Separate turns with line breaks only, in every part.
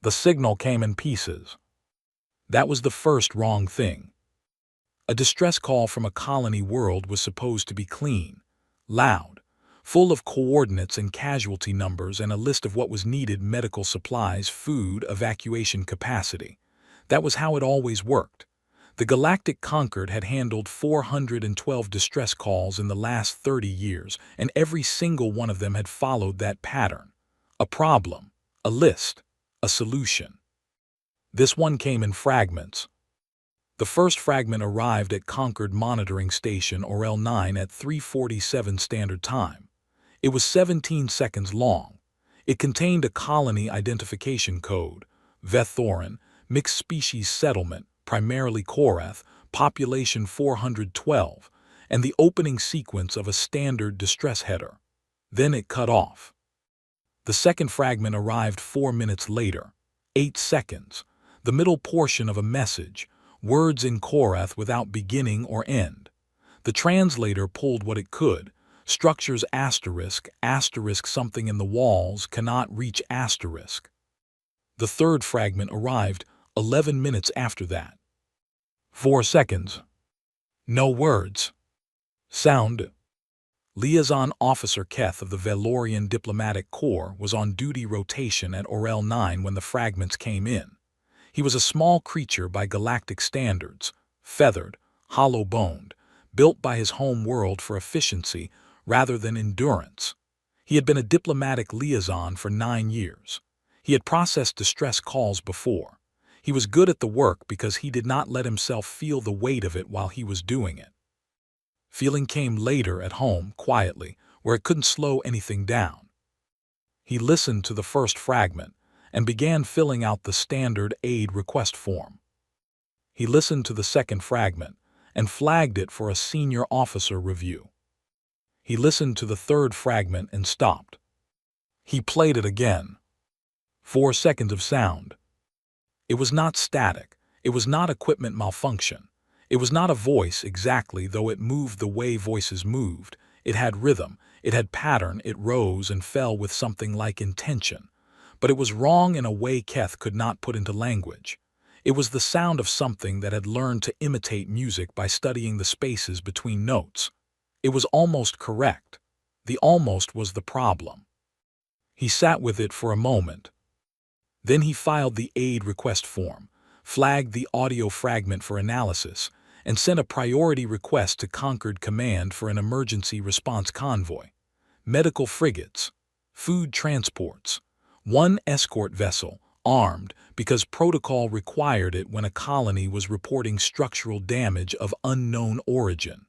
The signal came in pieces. That was the first wrong thing. A distress call from a colony world was supposed to be clean, loud, full of coordinates and casualty numbers and a list of what was needed: medical supplies, food, evacuation capacity. That was how it always worked. The Galactic Concord had handled 412 distress calls in the last 30 years, and every single one of them had followed that pattern. A problem, a list, a solution. This one came in fragments. The first fragment arrived at Concord Monitoring Station, or L9, at 3:47 Standard Time. It was 17 seconds long. It contained a colony identification code, Vethoran, mixed species settlement, primarily Korath, population 412, and the opening sequence of a standard distress header. Then it cut off. The second fragment arrived 4 minutes later, 8 seconds, the middle portion of a message, words in Korath without beginning or end. The translator pulled what it could: structures asterisk, asterisk something in the walls, cannot reach asterisk. The third fragment arrived 11 minutes after that. 4 seconds. No words. Sound. Liaison Officer Keth of the Velorian Diplomatic Corps was on duty rotation at Orel 9 when the fragments came in. He was a small creature by galactic standards, feathered, hollow-boned, built by his home world for efficiency rather than endurance. He had been a diplomatic liaison for 9 years. He had processed distress calls before. He was good at the work because he did not let himself feel the weight of it while he was doing it. Feeling came later at home, quietly, where it couldn't slow anything down. He listened to the first fragment and began filling out the standard aid request form. He listened to the second fragment and flagged it for a senior officer review. He listened to the third fragment and stopped. He played it again. 4 seconds of sound. It was not static. It was not equipment malfunction. It was not a voice exactly, though it moved the way voices moved. It had rhythm. It had pattern. It rose and fell with something like intention. But it was wrong in a way Keth could not put into language. It was the sound of something that had learned to imitate music by studying the spaces between notes. It was almost correct. The almost was the problem. He sat with it for a moment. Then he filed the aid request form, flagged the audio fragment for analysis, and sent a priority request to Concord Command for an emergency response convoy, medical frigates, food transports, 1 escort vessel, armed because protocol required it when a colony was reporting structural damage of unknown origin.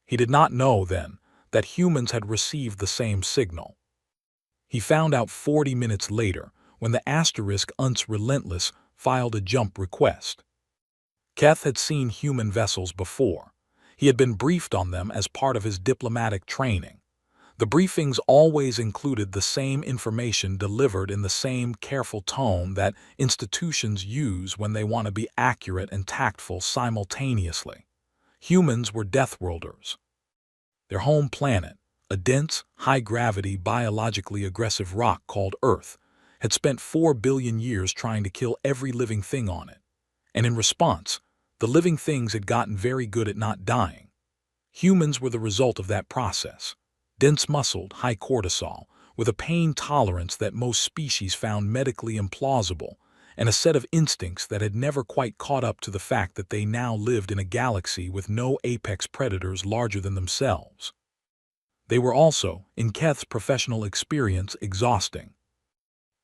He did not know then that humans had received the same signal. He found out 40 minutes later when the asterisk UNS Relentless filed a jump request. Keth had seen human vessels before. He had been briefed on them as part of his diplomatic training. The briefings always included the same information delivered in the same careful tone that institutions use when they want to be accurate and tactful simultaneously. Humans were Deathworlders. Their home planet, a dense, high-gravity, biologically aggressive rock called Earth, had spent 4 billion years trying to kill every living thing on it. And in response, the living things had gotten very good at not dying. Humans were the result of that process. Dense-muscled, high cortisol, with a pain tolerance that most species found medically implausible, and a set of instincts that had never quite caught up to the fact that they now lived in a galaxy with no apex predators larger than themselves. They were also, in Keth's professional experience, exhausting.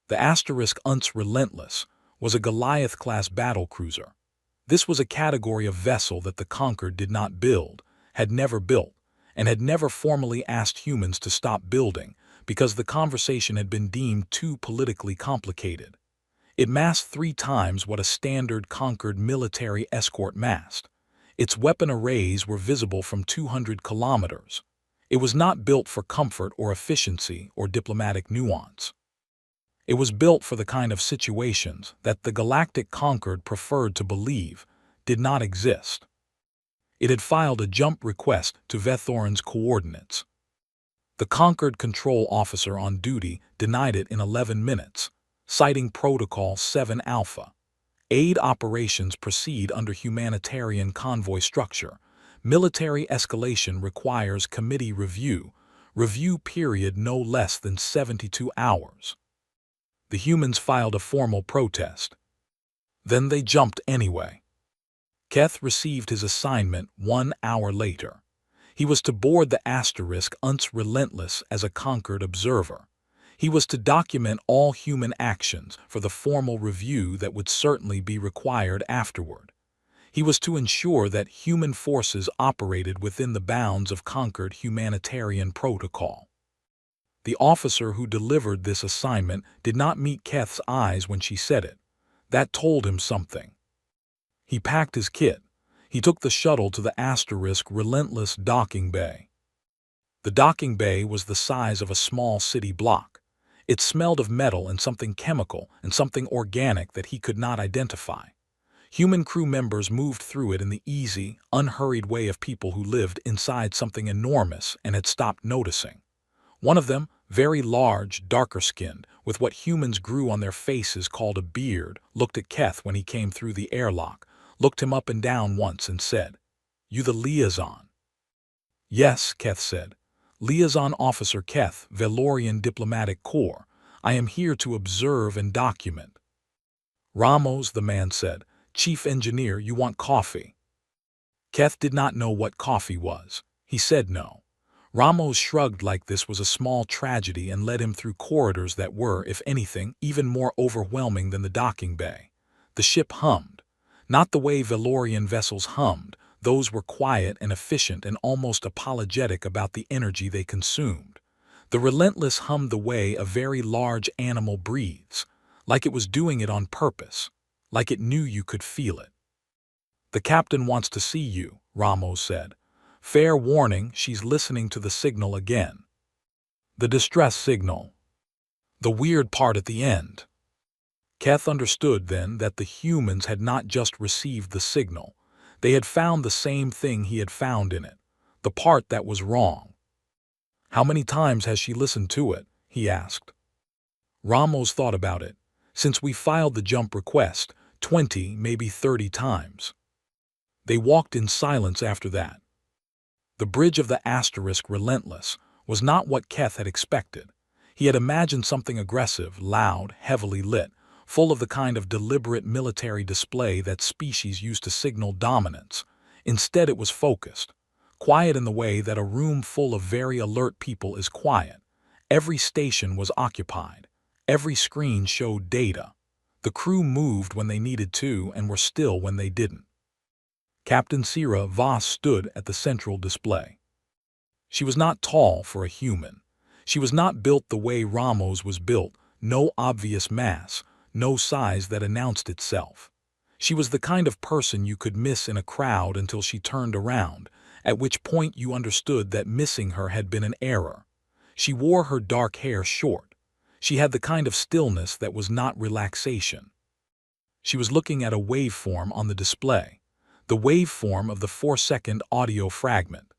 The asterisk UNS Relentless was a Goliath-class battlecruiser. This was a category of vessel that the Concord did not build, had never built, and had never formally asked humans to stop building because the conversation had been deemed too politically complicated. It massed 3 times what a standard Concord military escort massed. Its weapon arrays were visible from 200 kilometers. It was not built for comfort or efficiency or diplomatic nuance. It was built for the kind of situations that the Galactic Concord preferred to believe did not exist. It had filed a jump request to Vethoran's coordinates. The Concord control officer on duty denied it in 11 minutes, citing Protocol 7 Alpha. Aid operations proceed under humanitarian convoy structure. Military escalation requires committee review. Review period no less than 72 hours. The humans filed a formal protest. Then they jumped anyway. Keth received his assignment 1 hour later. He was to board the Asterisk Relentless as a conquered observer. He was to document all human actions for the formal review that would certainly be required afterward. He was to ensure that human forces operated within the bounds of conquered humanitarian protocol. The officer who delivered this assignment did not meet Keth's eyes when she said it. That told him something. He packed his kit. He took the shuttle to the Asterisk Relentless docking bay. The docking bay was the size of a small city block. It smelled of metal and something chemical and something organic that he could not identify. Human crew members moved through it in the easy, unhurried way of people who lived inside something enormous and had stopped noticing. One of them, very large, darker-skinned, with what humans grew on their faces called a beard, looked at Keth when he came through the airlock, looked him up and down once and said, "You the liaison?" "Yes," Keth said. "Liaison Officer Keth, Valorian Diplomatic Corps. I am here to observe and document." "Ramos," the man said, "Chief Engineer, you want coffee?" Keth did not know what coffee was. He said no. Ramos shrugged like this was a small tragedy and led him through corridors that were, if anything, even more overwhelming than the docking bay. The ship hummed. Not the way Valorian vessels hummed. Those were quiet and efficient and almost apologetic about the energy they consumed. The Relentless hummed the way a very large animal breathes, like it was doing it on purpose, like it knew you could feel it. "The captain wants to see you," Ramos said. "Fair warning, she's listening to the signal again." The distress signal. The weird part at the end. Keth understood then that the humans had not just received the signal. They had found the same thing he had found in it, the part that was wrong. "How many times has she listened to it?" he asked. Ramos thought about it. "Since we filed the jump request, 20, maybe 30 times." They walked in silence after that. The bridge of the Asterisk Relentless was not what Keth had expected. He had imagined something aggressive, loud, heavily lit, full of the kind of deliberate military display that species use to signal dominance. Instead, it was focused. Quiet in the way that a room full of very alert people is quiet. Every station was occupied. Every screen showed data. The crew moved when they needed to and were still when they didn't. Captain Sierra Voss stood at the central display. She was not tall for a human. She was not built the way Ramos was built, no obvious mass, no size that announced itself. She was the kind of person you could miss in a crowd until she turned around, at which point you understood that missing her had been an error. She wore her dark hair short. She had the kind of stillness that was not relaxation. She was looking at a waveform on the display, the waveform of the 4-second audio fragment.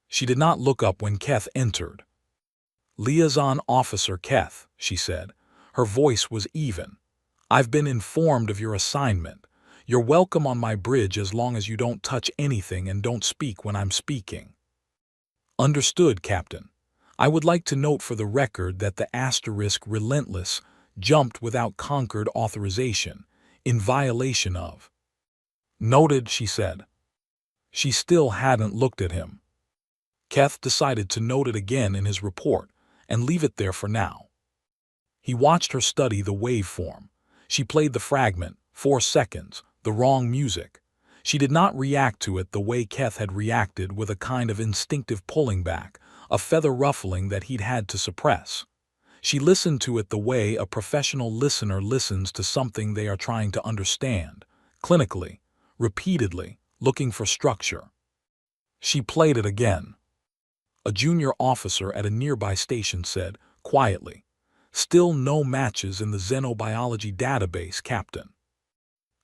She did not look up when Keth entered. "Liaison Officer Keth," she said. Her voice was even. "I've been informed of your assignment. You're welcome on my bridge as long as you don't touch anything and don't speak when I'm speaking." "Understood, Captain. I would like to note for the record that the Asterisk Relentless jumped without conquered authorization, in violation of." "Noted," she said. She still hadn't looked at him. Keth decided to note it again in his report and leave it there for now. He watched her study the waveform. She played the fragment, 4 seconds, the wrong music. She did not react to it the way Keth had reacted, with a kind of instinctive pulling back, a feather ruffling that he'd had to suppress. She listened to it the way a professional listener listens to something they are trying to understand, clinically, repeatedly, looking for structure. She played it again. A junior officer at a nearby station said, quietly, "Still no matches in the xenobiology database, Captain."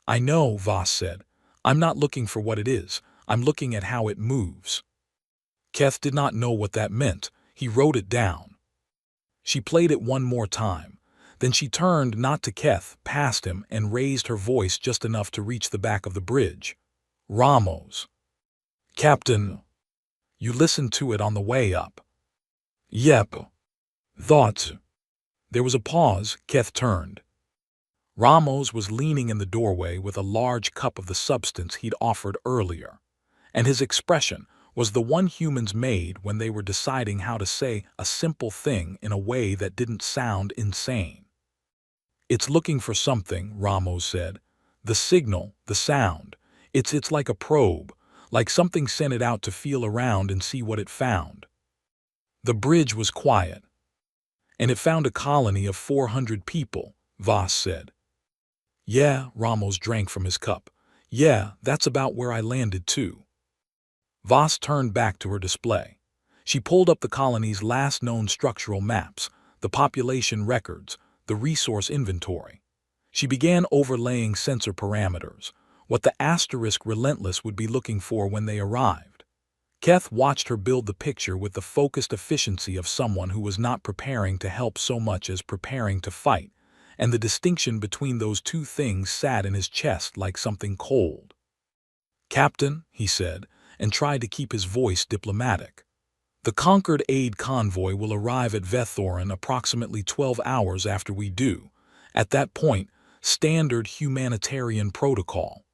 "I know," Voss said. "I'm not looking for what it is. I'm looking at how it moves." Keth did not know what that meant. He wrote it down. She played it one more time. Then she turned not to Keth, past him, and raised her voice just enough to reach the back of the bridge. Ramos. Captain. You listened to it on the way up. Yep. Thoughts. There was a pause. Keth turned. Ramos was leaning in the doorway with a large cup of the substance he'd offered earlier, and his expression was the one humans made when they were deciding how to say a simple thing in a way that didn't sound insane. It's looking for something, Ramos said. The signal, the sound. It's like a probe, like something sent it out to feel around and see what it found. The bridge was quiet. And it found a colony of 400 people, Voss said. Yeah, Ramos drank from his cup. Yeah, that's about where I landed too. Voss turned back to her display. She pulled up the colony's last known structural maps, the population records, the resource inventory. She began overlaying sensor parameters, what the asterisk relentless would be looking for when they arrived. Keth watched her build the picture with the focused efficiency of someone who was not preparing to help so much as preparing to fight, and the distinction between those two things sat in his chest like something cold. Captain, he said, and tried to keep his voice diplomatic. The Concord aid convoy will arrive at Vethorin approximately 12 hours after we do. At that point, standard humanitarian protocol.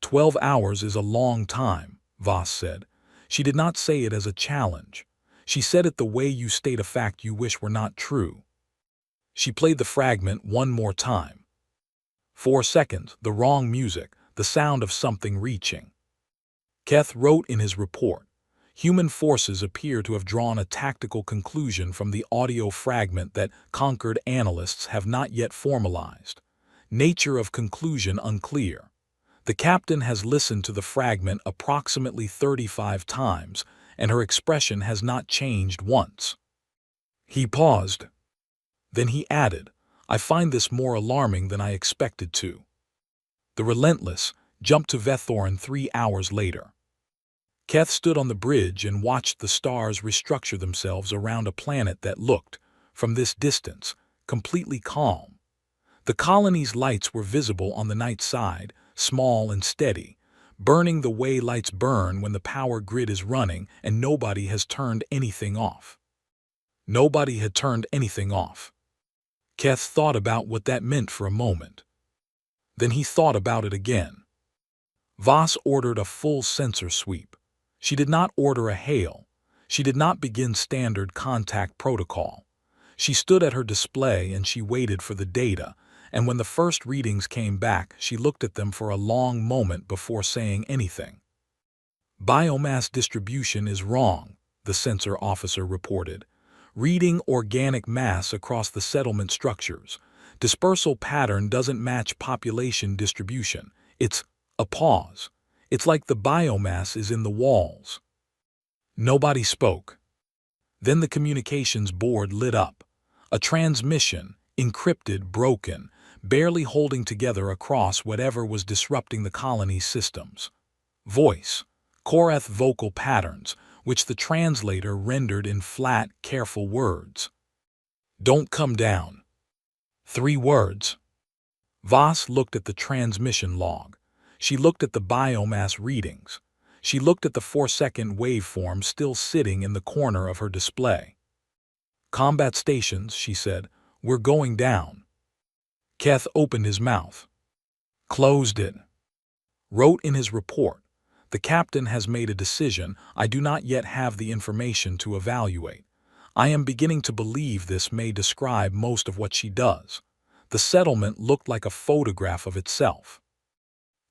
12 hours is a long time, Voss said. She did not say it as a challenge. She said it the way you state a fact you wish were not true. She played the fragment one more time. 4 seconds, the wrong music, the sound of something reaching. Keth wrote in his report, human forces appear to have drawn a tactical conclusion from the audio fragment that Concord analysts have not yet formalized. Nature of conclusion unclear. The captain has listened to the fragment approximately 35 times, and her expression has not changed once. He paused. Then he added, I find this more alarming than I expected to. The Relentless jumped to Vethorin 3 hours later. Keth stood on the bridge and watched the stars restructure themselves around a planet that looked, from this distance, completely calm. The colony's lights were visible on the night side, small and steady, burning the way lights burn when the power grid is running and nobody has turned anything off. Nobody had turned anything off. Keth thought about what that meant for a moment. Then he thought about it again. Voss ordered a full sensor sweep. She did not order a hail. She did not begin standard contact protocol. She stood at her display and she waited for the data, and when the first readings came back, she looked at them for a long moment before saying anything. Biomass distribution is wrong, the sensor officer reported. Reading organic mass across the settlement structures. Dispersal pattern doesn't match population distribution. It's a pause. It's like the biomass is in the walls. Nobody spoke. Then the communications board lit up. A transmission, encrypted, broken, barely holding together across whatever was disrupting the colony's systems. Voice, Korath vocal patterns, which the translator rendered in flat, careful words. Don't come down. 3 words. Voss looked at the transmission log. She looked at the biomass readings. She looked at the 4-second waveform still sitting in the corner of her display. Combat stations, she said, we're going down. Keth opened his mouth. Closed it. Wrote in his report, the captain has made a decision. I do not yet have the information to evaluate. I am beginning to believe this may describe most of what she does. The settlement looked like a photograph of itself.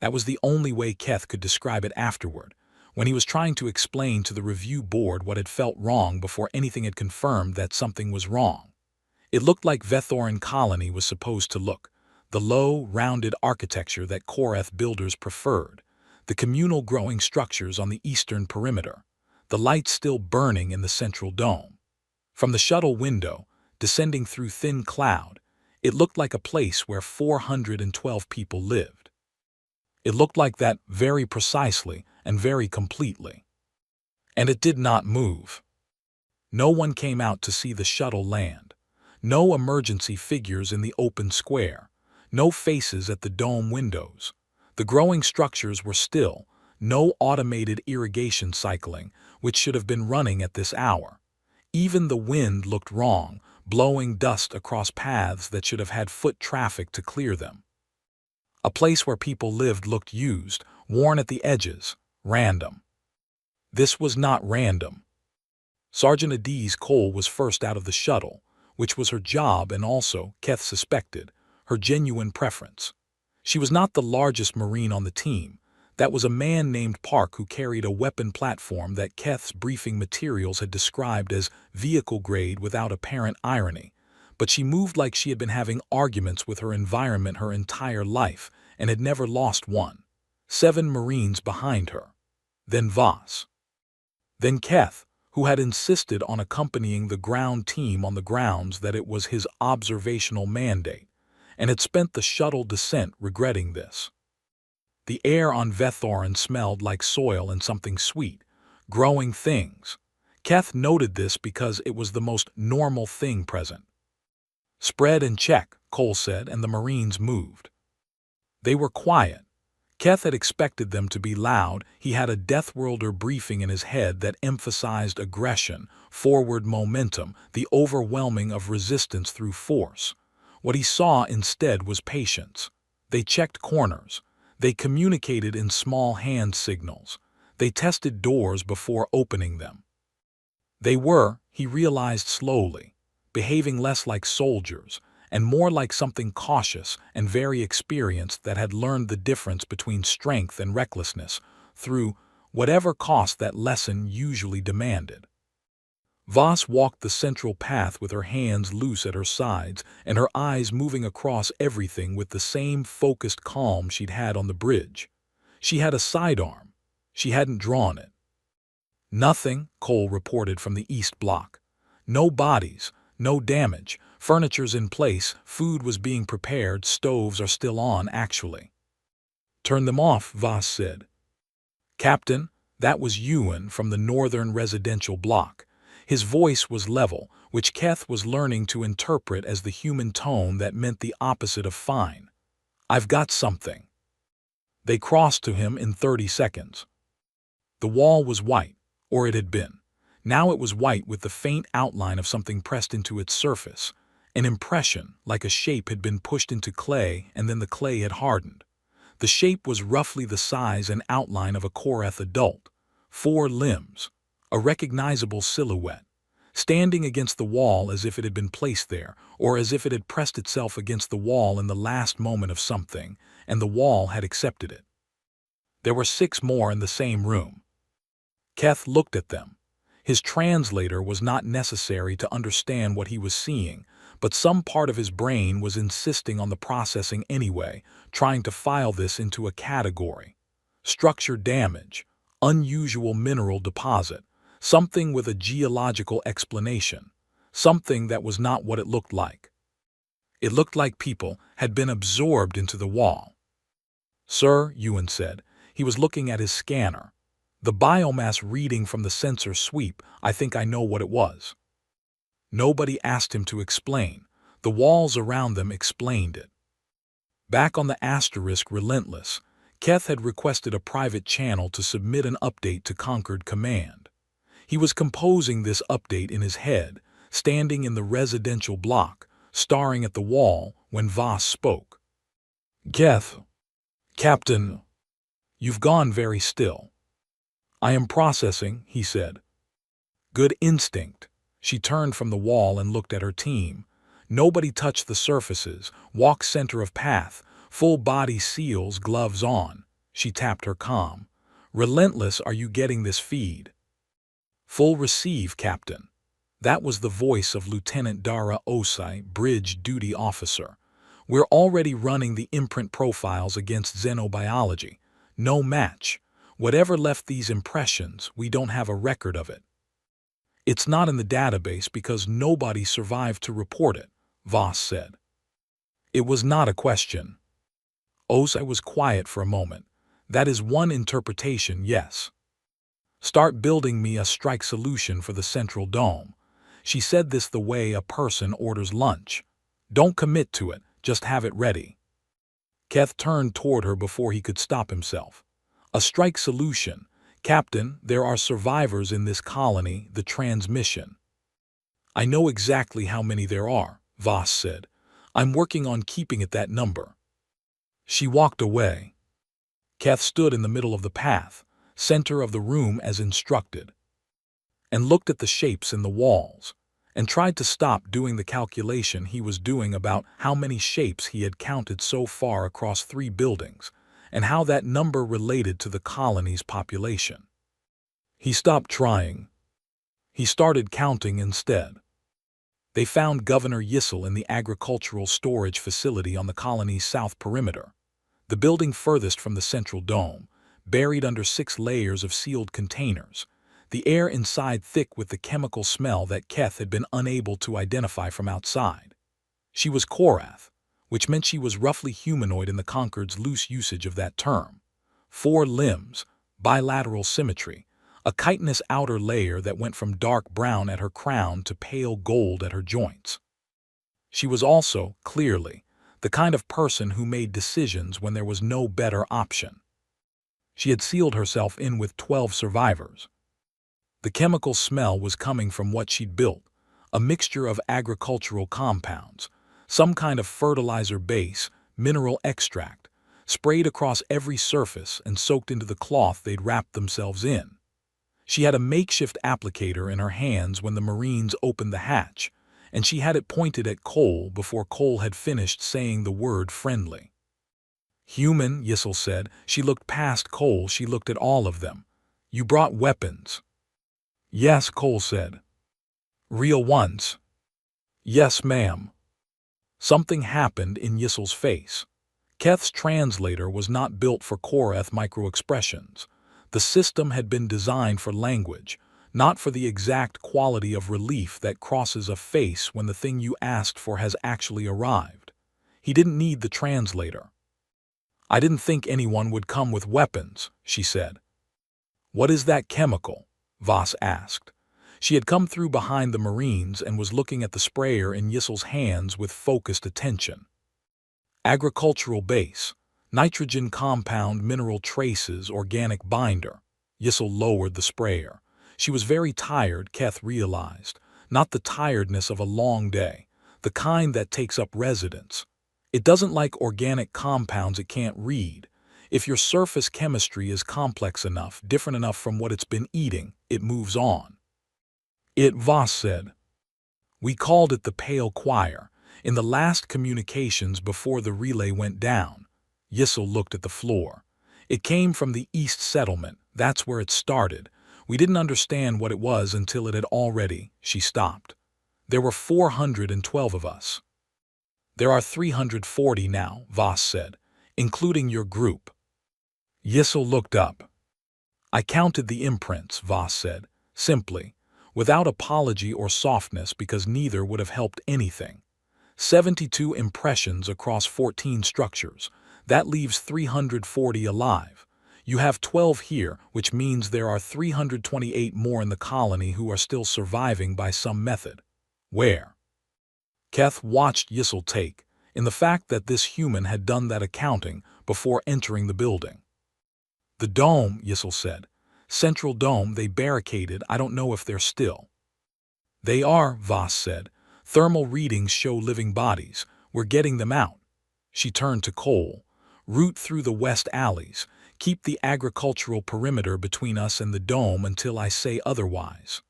That was the only way Keth could describe it afterward, when he was trying to explain to the review board what had felt wrong before anything had confirmed that something was wrong. It looked like Vethorin colony was supposed to look, the low, rounded architecture that Korath builders preferred, the communal growing structures on the eastern perimeter, the lights still burning in the central dome. From the shuttle window, descending through thin cloud, it looked like a place where 412 people lived. It looked like that very precisely and very completely. And it did not move. No one came out to see the shuttle land. No emergency figures in the open square. No faces at the dome windows. The growing structures were still. No automated irrigation cycling, which should have been running at this hour. Even the wind looked wrong, blowing dust across paths that should have had foot traffic to clear them. A place where people lived looked used, worn at the edges, random. This was not random. Sergeant Adiz Cole was first out of the shuttle, which was her job and also, Keth suspected, her genuine preference. She was not the largest Marine on the team. That was a man named Park who carried a weapon platform that Keth's briefing materials had described as vehicle grade without apparent irony. But she moved like she had been having arguments with her environment her entire life and had never lost one. 7 Marines behind her. Then Voss. Then Keth, who had insisted on accompanying the ground team on the grounds that it was his observational mandate, and had spent the shuttle descent regretting this. The air on Vethorin smelled like soil and something sweet, growing things. Keth noted this because it was the most normal thing present. "Spread and check," Cole said, and the Marines moved. They were quiet. Keth had expected them to be loud. He had a Deathworlder briefing in his head that emphasized aggression, forward momentum, the overwhelming of resistance through force. What he saw instead was patience. They checked corners. They communicated in small hand signals. They tested doors before opening them. They were, he realized slowly, behaving less like soldiers and more like something cautious and very experienced that had learned the difference between strength and recklessness through whatever cost that lesson usually demanded. Voss walked the central path with her hands loose at her sides and her eyes moving across everything with the same focused calm she'd had on the bridge. She had a sidearm. She hadn't drawn it. "Nothing," Cole reported from the East Block. "No bodies, no damage, furniture's in place, food was being prepared, stoves are still on actually." "Turn them off," Voss said. "Captain," that was Ewan from the northern residential block. His voice was level, which Keth was learning to interpret as the human tone that meant the opposite of fine. "I've got something." They crossed to him in 30 seconds. The wall was white, or it had been. Now it was white with the faint outline of something pressed into its surface. An impression, like a shape had been pushed into clay and then the clay had hardened. The shape was roughly the size and outline of a Koreth adult. 4 limbs. A recognizable silhouette, standing against the wall as if it had been placed there, or as if it had pressed itself against the wall in the last moment of something, and the wall had accepted it. There were 6 more in the same room. Keth looked at them. His translator was not necessary to understand what he was seeing, but some part of his brain was insisting on the processing anyway, trying to file this into a category. Structure damage, unusual mineral deposit, something with a geological explanation, something that was not what it looked like. It looked like people had been absorbed into the wall. "Sir," Ewan said. He was looking at his scanner. "The biomass reading from the sensor sweep, I think I know what it was." Nobody asked him to explain. The walls around them explained it. Back on the asterisk Relentless, Keth had requested a private channel to submit an update to Concord Command. He was composing this update in his head, standing in the residential block, staring at the wall when Voss spoke. "Keth, Captain, you've gone very still." "I am processing," he said. "Good instinct." She turned from the wall and looked at her team. Nobody touched the surfaces, walk center of path, full body seals, gloves on. She tapped her comm. "Relentless, are you getting this feed?" "Full receive, Captain." That was the voice of Lieutenant Dara Osai, bridge duty officer. "We're already running the imprint profiles against xenobiology. No match. Whatever left these impressions, we don't have a record of it." "It's not in the database because nobody survived to report it," Voss said. It was not a question. Osai was quiet for a moment. "That is one interpretation, yes." "Start building me a strike solution for the central dome." She said this the way a person orders lunch. Don't commit to it, just have it ready. Keth turned toward her before he could stop himself. A strike solution. Captain, there are survivors in this colony, the transmission. I know exactly how many there are, Voss said. I'm working on keeping it that number. She walked away. Keth stood in the middle of the path, center of the room as instructed, and looked at the shapes in the walls, and tried to stop doing the calculation he was doing about how many shapes he had counted so far across 3 buildings, and how that number related to the colony's population. He stopped trying. He started counting instead. They found Governor Yissel in the agricultural storage facility on the colony's south perimeter, the building furthest from the central dome, buried under 6 layers of sealed containers, the air inside thick with the chemical smell that Keth had been unable to identify from outside. She was Korath, which meant she was roughly humanoid in the Concord's loose usage of that term. 4 limbs, bilateral symmetry, a chitinous outer layer that went from dark brown at her crown to pale gold at her joints. She was also, clearly, the kind of person who made decisions when there was no better option. She had sealed herself in with 12 survivors. The chemical smell was coming from what she'd built, a mixture of agricultural compounds, some kind of fertilizer base, mineral extract, sprayed across every surface and soaked into the cloth they'd wrapped themselves in. She had a makeshift applicator in her hands when the Marines opened the hatch, and she had it pointed at Cole before Cole had finished saying the word friendly. Human, Yissel said. She looked past Cole, she looked at all of them. You brought weapons. Yes, Cole said. Real ones. Yes, ma'am. Something happened in Yissel's face. Keth's translator was not built for Korath microexpressions. The system had been designed for language, not for the exact quality of relief that crosses a face when the thing you asked for has actually arrived. He didn't need the translator. I didn't think anyone would come with weapons, she said. What is that chemical? Voss asked. She had come through behind the Marines and was looking at the sprayer in Yissel's hands with focused attention. Agricultural base. Nitrogen compound, mineral traces, organic binder. Yissel lowered the sprayer. She was very tired, Keth realized. Not the tiredness of a long day, the kind that takes up residence. It doesn't like organic compounds it can't read. If your surface chemistry is complex enough, different enough from what it's been eating, it moves on. Voss said. We called it the Pale Choir, in the last communications before the relay went down. Yissel looked at the floor. It came from the East Settlement, that's where it started. We didn't understand what it was until it had already, she stopped. There were 412 of us. There are 340 now, Voss said, including your group. Yissel looked up. I counted the imprints, Voss said, simply, without apology or softness because neither would have helped anything. 72 impressions across 14 structures. That leaves 340 alive. You have 12 here, which means there are 328 more in the colony who are still surviving by some method. Where? Keth watched Yissel take, in the fact that this human had done that accounting before entering the building. The dome, Yissel said. Central dome, they barricaded. I don't know if they're still. They are, Voss said. Thermal readings show living bodies. We're getting them out. She turned to Cole. Route through the west alleys. Keep the agricultural perimeter between us and the dome until I say otherwise.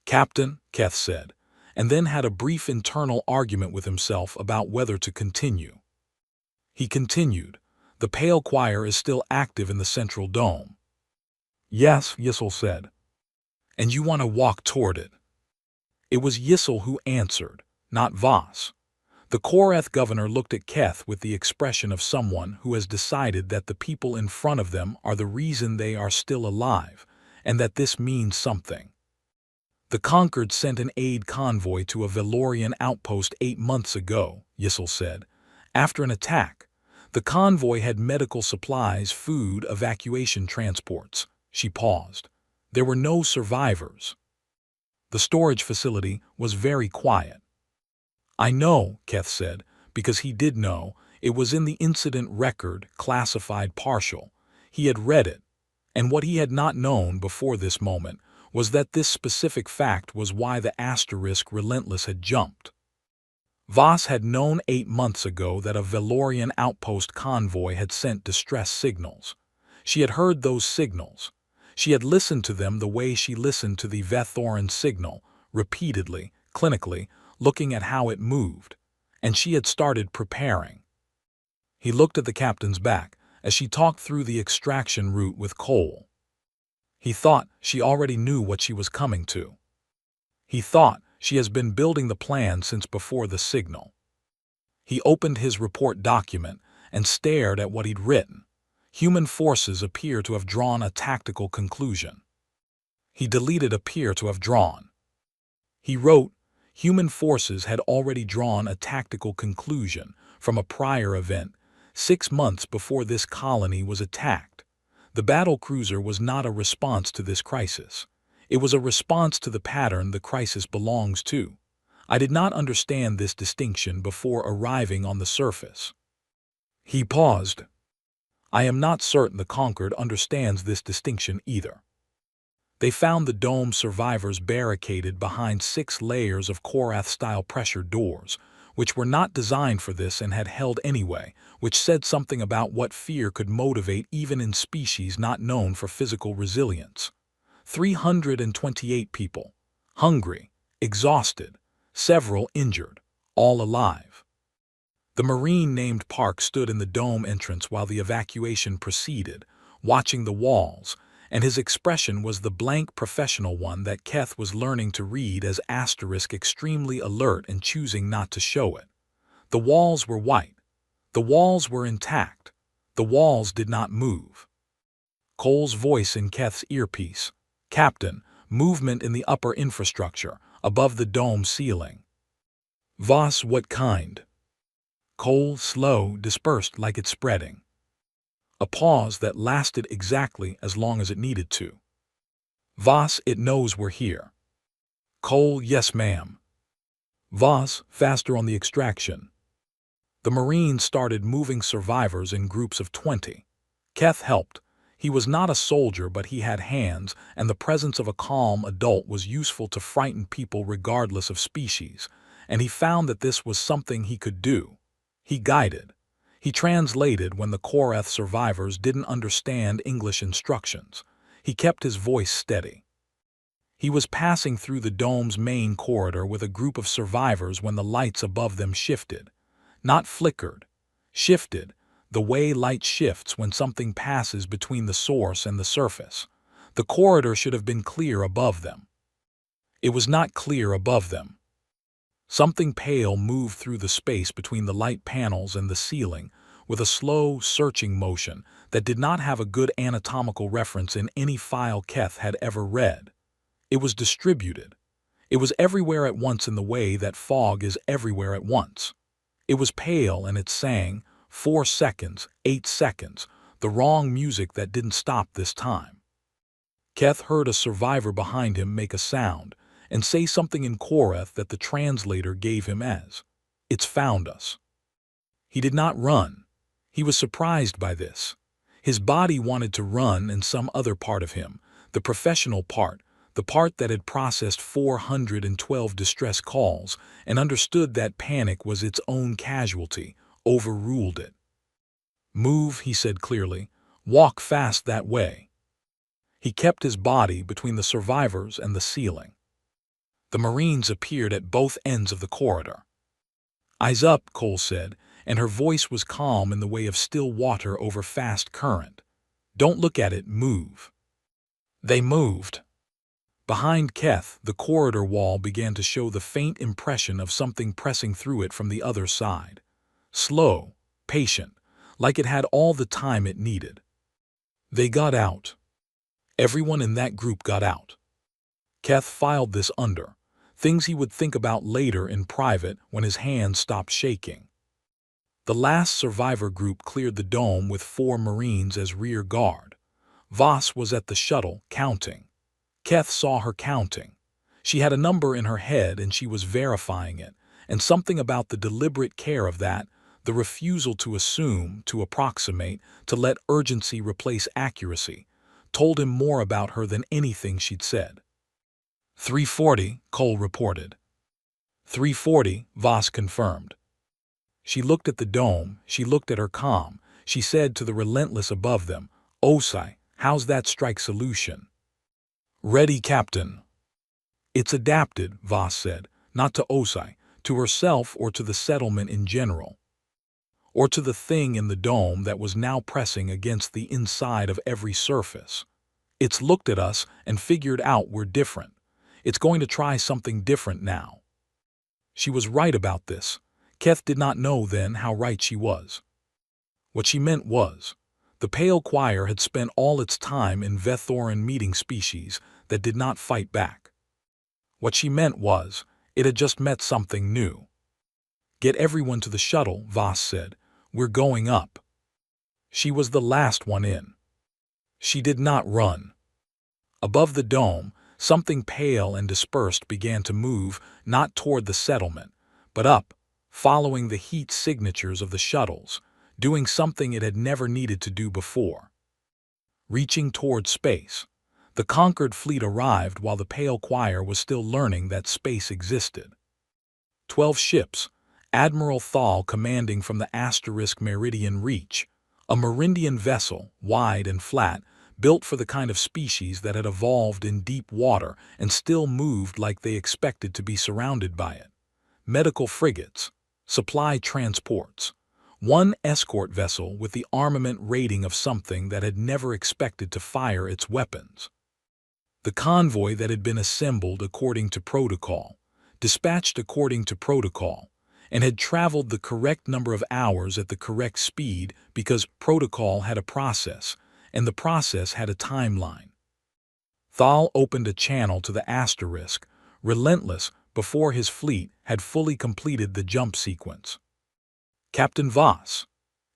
Captain, Keth said, and then had a brief internal argument with himself about whether to continue. He continued. The Pale Choir is still active in the central dome. Yes, Yissel said. And you want to walk toward it. It was Yissel who answered, not Voss. The Korath governor looked at Keth with the expression of someone who has decided that the people in front of them are the reason they are still alive, and that this means something. The Concord sent an aid convoy to a Valorian outpost 8 months ago, Yissel said. After an attack, the convoy had medical supplies, food, evacuation transports. She paused. There were no survivors. The storage facility was very quiet. "I know," Keth said, because he did know. It was in the incident record, classified partial. He had read it, and what he had not known before this moment was that this specific fact was why the asterisk relentless had jumped. Voss had known 8 months ago that a Valorian outpost convoy had sent distress signals. She had heard those signals. She had listened to them the way she listened to the Vethoran signal, repeatedly, clinically, looking at how it moved, and she had started preparing. He looked at the captain's back as she talked through the extraction route with Cole. He thought she already knew what she was coming to. He thought she has been building the plan since before the signal. He opened his report document and stared at what he'd written. Human forces appear to have drawn a tactical conclusion. He deleted appear to have drawn. He wrote, human forces had already drawn a tactical conclusion from a prior event 6 months before this colony was attacked. The battlecruiser was not a response to this crisis. It was a response to the pattern the crisis belongs to. I did not understand this distinction before arriving on the surface. He paused. I am not certain the Conquered understands this distinction either. They found the dome survivors barricaded behind 6 layers of Korath-style pressure doors, which were not designed for this and had held anyway, which said something about what fear could motivate even in species not known for physical resilience. 328 people, hungry, exhausted, several injured, all alive. The Marine named Park stood in the dome entrance while the evacuation proceeded, watching the walls, and his expression was the blank professional one that Keth was learning to read as asterisk extremely alert and choosing not to show it. The walls were white. The walls were intact. The walls did not move. Cole's voice in Keth's earpiece. Captain, movement in the upper infrastructure, above the dome ceiling. Voss, what kind? Cole, slow, dispersed like it's spreading. A pause that lasted exactly as long as it needed to. Voss, it knows we're here. Cole, yes ma'am. Voss, faster on the extraction. The Marines started moving survivors in groups of 20. Keth helped. He was not a soldier, but he had hands, and the presence of a calm adult was useful to frighten people regardless of species, and he found that this was something he could do. He guided. He translated when the Korath survivors didn't understand English instructions. He kept his voice steady. He was passing through the dome's main corridor with a group of survivors when the lights above them shifted. Not flickered. Shifted. The way light shifts when something passes between the source and the surface. The corridor should have been clear above them. It was not clear above them. Something pale moved through the space between the light panels and the ceiling with a slow, searching motion that did not have a good anatomical reference in any file Keth had ever read. It was distributed. It was everywhere at once in the way that fog is everywhere at once. It was pale and it sang, 4 seconds, 8 seconds, the wrong music that didn't stop this time. Keth heard a survivor behind him make a sound and say something in Korath that the translator gave him as, "It's found us." He did not run. He was surprised by this. His body wanted to run, and some other part of him, the professional part, the part that had processed 412 distress calls and understood that panic was its own casualty, overruled it. "Move," he said clearly. "Walk fast that way." He kept his body between the survivors and the ceiling. The Marines appeared at both ends of the corridor. "Eyes up," Cole said, and her voice was calm in the way of still water over fast current. "Don't look at it, move." They moved. Behind Keth, the corridor wall began to show the faint impression of something pressing through it from the other side. Slow, patient, like it had all the time it needed. They got out. Everyone in that group got out. Keth filed this under. Things he would think about later in private when his hands stopped shaking. The last survivor group cleared the dome with 4 Marines as rear guard. Voss was at the shuttle, counting. Keth saw her counting. She had a number in her head and she was verifying it, and something about the deliberate care of that, the refusal to assume, to approximate, to let urgency replace accuracy, told him more about her than anything she'd said. 3:40, Cole reported. 3:40, Voss confirmed. She looked at the dome, she looked at her comm, she said to the relentless above them, "Osai, how's that strike solution?" "Ready, Captain." "It's adapted," Voss said, "not to Osai, to herself or to the settlement in general. Or to the thing in the dome that was now pressing against the inside of every surface. It's looked at us and figured out we're different. It's going to try something different now." She was right about this. Keth did not know then how right she was. What she meant was, the Pale Choir had spent all its time in Vethoran meeting species that did not fight back. What she meant was, it had just met something new. "Get everyone to the shuttle," Voss said. "We're going up." She was the last one in. She did not run. Above the dome, something pale and dispersed began to move, not toward the settlement, but up, following the heat signatures of the shuttles, doing something it had never needed to do before. Reaching toward space. The conquered fleet arrived while the Pale Choir was still learning that space existed. 12 ships, Admiral Thal commanding from the Asterisk Meridian Reach, a Merindian vessel, wide and flat, built for the kind of species that had evolved in deep water and still moved like they expected to be surrounded by it. Medical frigates, supply transports, one escort vessel with the armament rating of something that had never expected to fire its weapons. The convoy that had been assembled according to protocol, dispatched according to protocol, and had traveled the correct number of hours at the correct speed because protocol had a process, and the process had a timeline. Thal opened a channel to the Asterisk, relentless, before his fleet had fully completed the jump sequence. "Captain Voss."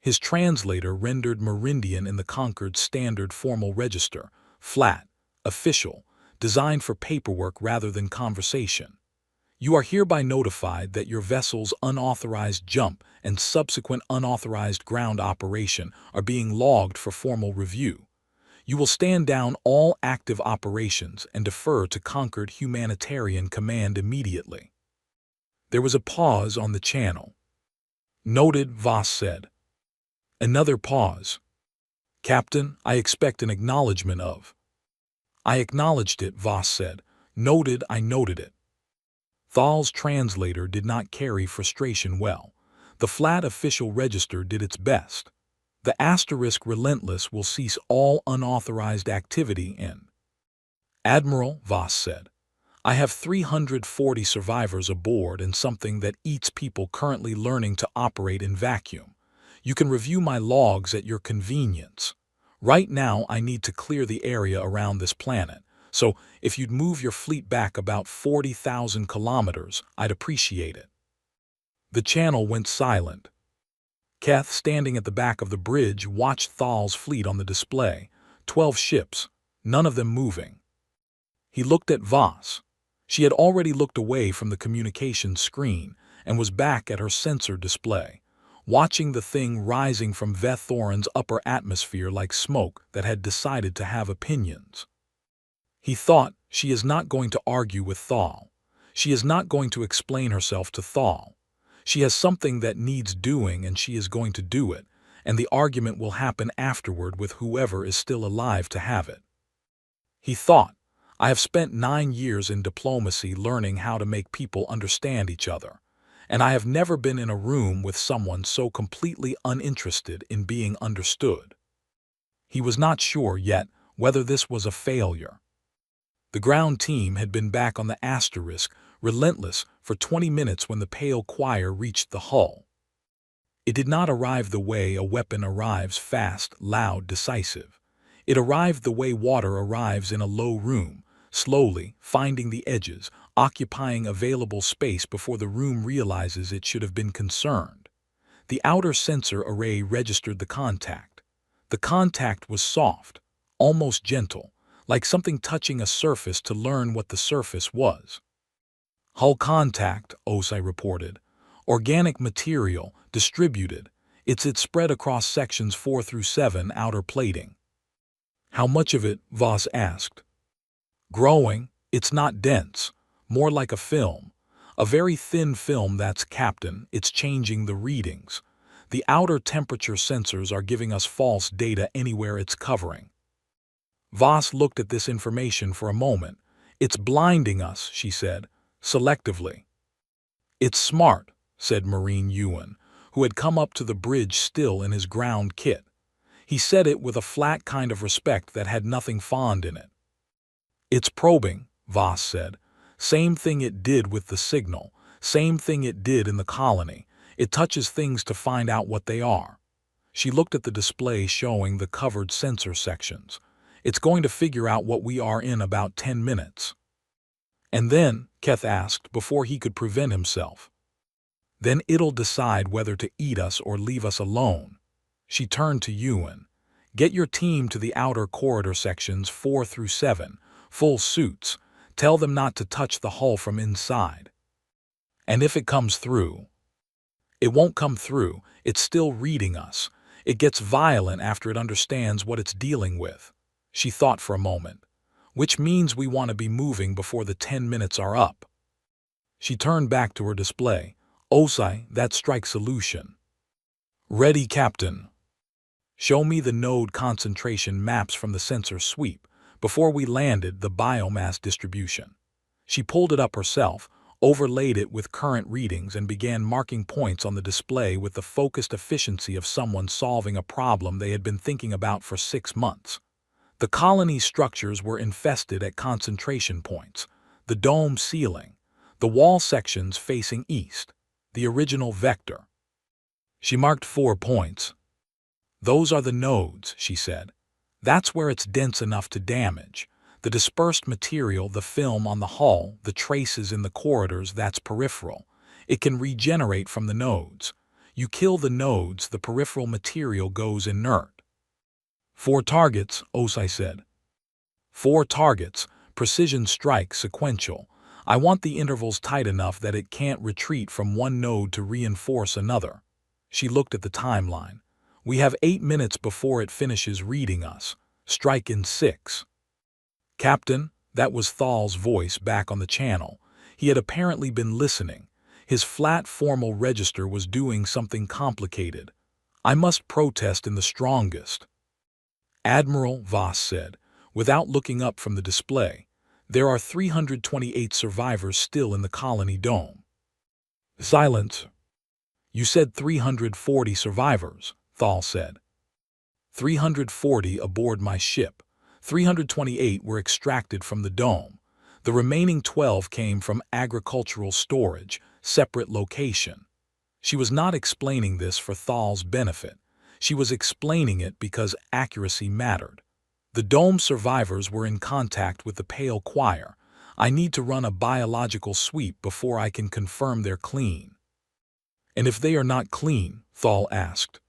His translator rendered Merindian in the Conquered standard formal register, flat, official, designed for paperwork rather than conversation. "You are hereby notified that your vessel's unauthorized jump and subsequent unauthorized ground operation are being logged for formal review. You will stand down all active operations and defer to Conquered Humanitarian Command immediately." There was a pause on the channel. "Noted," Voss said. Another pause. "Captain, I expect an acknowledgement of." "I acknowledged it," Voss said. "Noted, I noted it." Thal's translator did not carry frustration well. The flat official register did its best. "The Asterisk Relentless will cease all unauthorized activity in." "Admiral," Voss said, "I have 340 survivors aboard and something that eats people currently learning to operate in vacuum. You can review my logs at your convenience. Right now I need to clear the area around this planet, so if you'd move your fleet back about 40,000 kilometers, I'd appreciate it." The channel went silent. Keth, standing at the back of the bridge, watched Thal's fleet on the display, 12 ships, none of them moving. He looked at Voss. She had already looked away from the communications screen and was back at her sensor display, watching the thing rising from Vethoran's upper atmosphere like smoke that had decided to have opinions. He thought, she is not going to argue with Thal. She is not going to explain herself to Thal. She has something that needs doing and she is going to do it, and the argument will happen afterward with whoever is still alive to have it. He thought, I have spent 9 years in diplomacy learning how to make people understand each other, and I have never been in a room with someone so completely uninterested in being understood. He was not sure yet whether this was a failure. The ground team had been back on the Asterisk, relentless, for 20 minutes when the Pale Choir reached the hull. It did not arrive the way a weapon arrives, fast, loud, decisive. It arrived the way water arrives in a low room, slowly, finding the edges, occupying available space before the room realizes it should have been concerned. The outer sensor array registered the contact. The contact was soft, almost gentle, like something touching a surface to learn what the surface was. Hull contact, OSI reported. Organic material, distributed. It's spread across sections 4 through 7 outer plating. How much of it? Voss asked. Growing. It's not dense. More like a film. A very thin film, that's Captain. It's changing the readings. The outer temperature sensors are giving us false data anywhere it's covering. Voss looked at this information for a moment. It's blinding us, she said, selectively. It's smart, said Marine Ewan, who had come up to the bridge still in his ground kit. He said it with a flat kind of respect that had nothing fond in it. It's probing, Voss said. Same thing it did with the signal, same thing it did in the colony. It touches things to find out what they are. She looked at the display showing the covered sensor sections. It's going to figure out what we are in about 10 minutes. And then, Keth asked before he could prevent himself. Then it'll decide whether to eat us or leave us alone. She turned to Ewan. Get your team to the outer corridor sections 4 through 7, full suits. Tell them not to touch the hull from inside. And if it comes through, it won't come through. It's still reading us. It gets violent after it understands what it's dealing with. She thought for a moment. Which means we want to be moving before the 10 minutes are up. She turned back to her display. OSI, that strike solution. Ready, Captain. Show me the node concentration maps from the sensor sweep before we landed the biomass distribution. She pulled it up herself, overlaid it with current readings, and began marking points on the display with the focused efficiency of someone solving a problem they had been thinking about for 6 months. The colony's structures were infested at concentration points, the dome ceiling, the wall sections facing east, the original vector. She marked 4 points. Those are the nodes, she said. That's where it's dense enough to damage. The dispersed material, the film on the hull, the traces in the corridors, that's peripheral. It can regenerate from the nodes. You kill the nodes, the peripheral material goes inert. 4 targets, OSI said. 4 targets, precision strike, sequential. I want the intervals tight enough that it can't retreat from one node to reinforce another. She looked at the timeline. We have 8 minutes before it finishes reading us. Strike in 6. Captain, that was Thal's voice back on the channel. He had apparently been listening. His flat, formal register was doing something complicated. I must protest in the strongest. Admiral, Voss said, without looking up from the display. There are 328 survivors still in the colony dome. Silence. You said 340 survivors, Thal said. 340 aboard my ship. 328 were extracted from the dome. The remaining 12 came from agricultural storage, separate location. She was not explaining this for Thal's benefit. She was explaining it because accuracy mattered. The dome survivors were in contact with the pale choir. I need to run a biological sweep before I can confirm they're clean. And if they are not clean? Thal asked.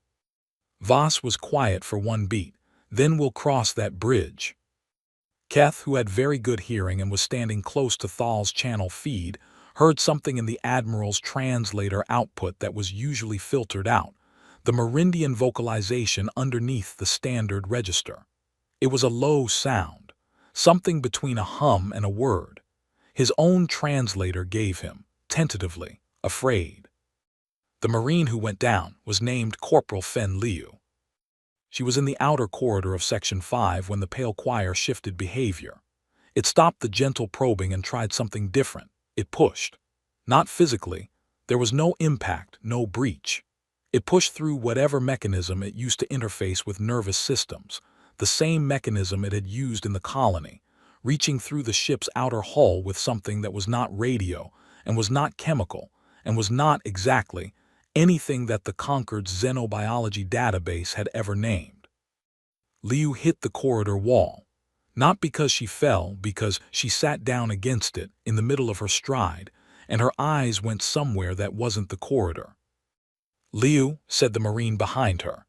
Voss was quiet for one beat. Then we'll cross that bridge. Keth, who had very good hearing and was standing close to Thal's channel feed, heard something in the Admiral's translator output that was usually filtered out, the Merindian vocalization underneath the standard register. It was a low sound, something between a hum and a word. His own translator gave him, tentatively, afraid. The Marine who went down was named Corporal Fen Liu. She was in the outer corridor of Section 5 when the pale choir shifted behavior. It stopped the gentle probing and tried something different. It pushed. Not physically. There was no impact, no breach. It pushed through whatever mechanism it used to interface with nervous systems, the same mechanism it had used in the colony, reaching through the ship's outer hull with something that was not radio, and was not chemical, and was not exactly anything that the Concord's xenobiology database had ever named. Liu hit the corridor wall, not because she fell, because she sat down against it in the middle of her stride, and her eyes went somewhere that wasn't the corridor. Liu, said the Marine behind her.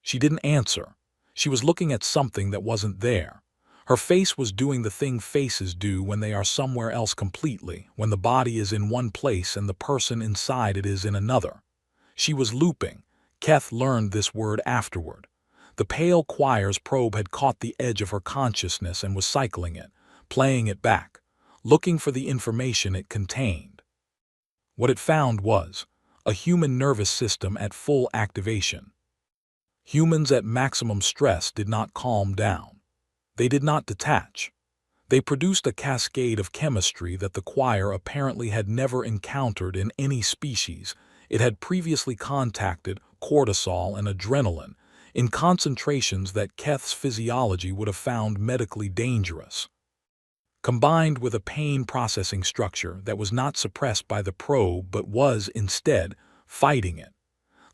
She didn't answer. She was looking at something that wasn't there. Her face was doing the thing faces do when they are somewhere else completely, when the body is in one place and the person inside it is in another. She was looping. Keth learned this word afterward. The pale choir's probe had caught the edge of her consciousness and was cycling it, playing it back, looking for the information it contained. What it found was a human nervous system at full activation. Humans at maximum stress did not calm down. They did not detach. They produced a cascade of chemistry that the choir apparently had never encountered in any species. It had previously contacted cortisol and adrenaline in concentrations that Keth's physiology would have found medically dangerous. Combined with a pain processing structure that was not suppressed by the probe but was, instead, fighting it.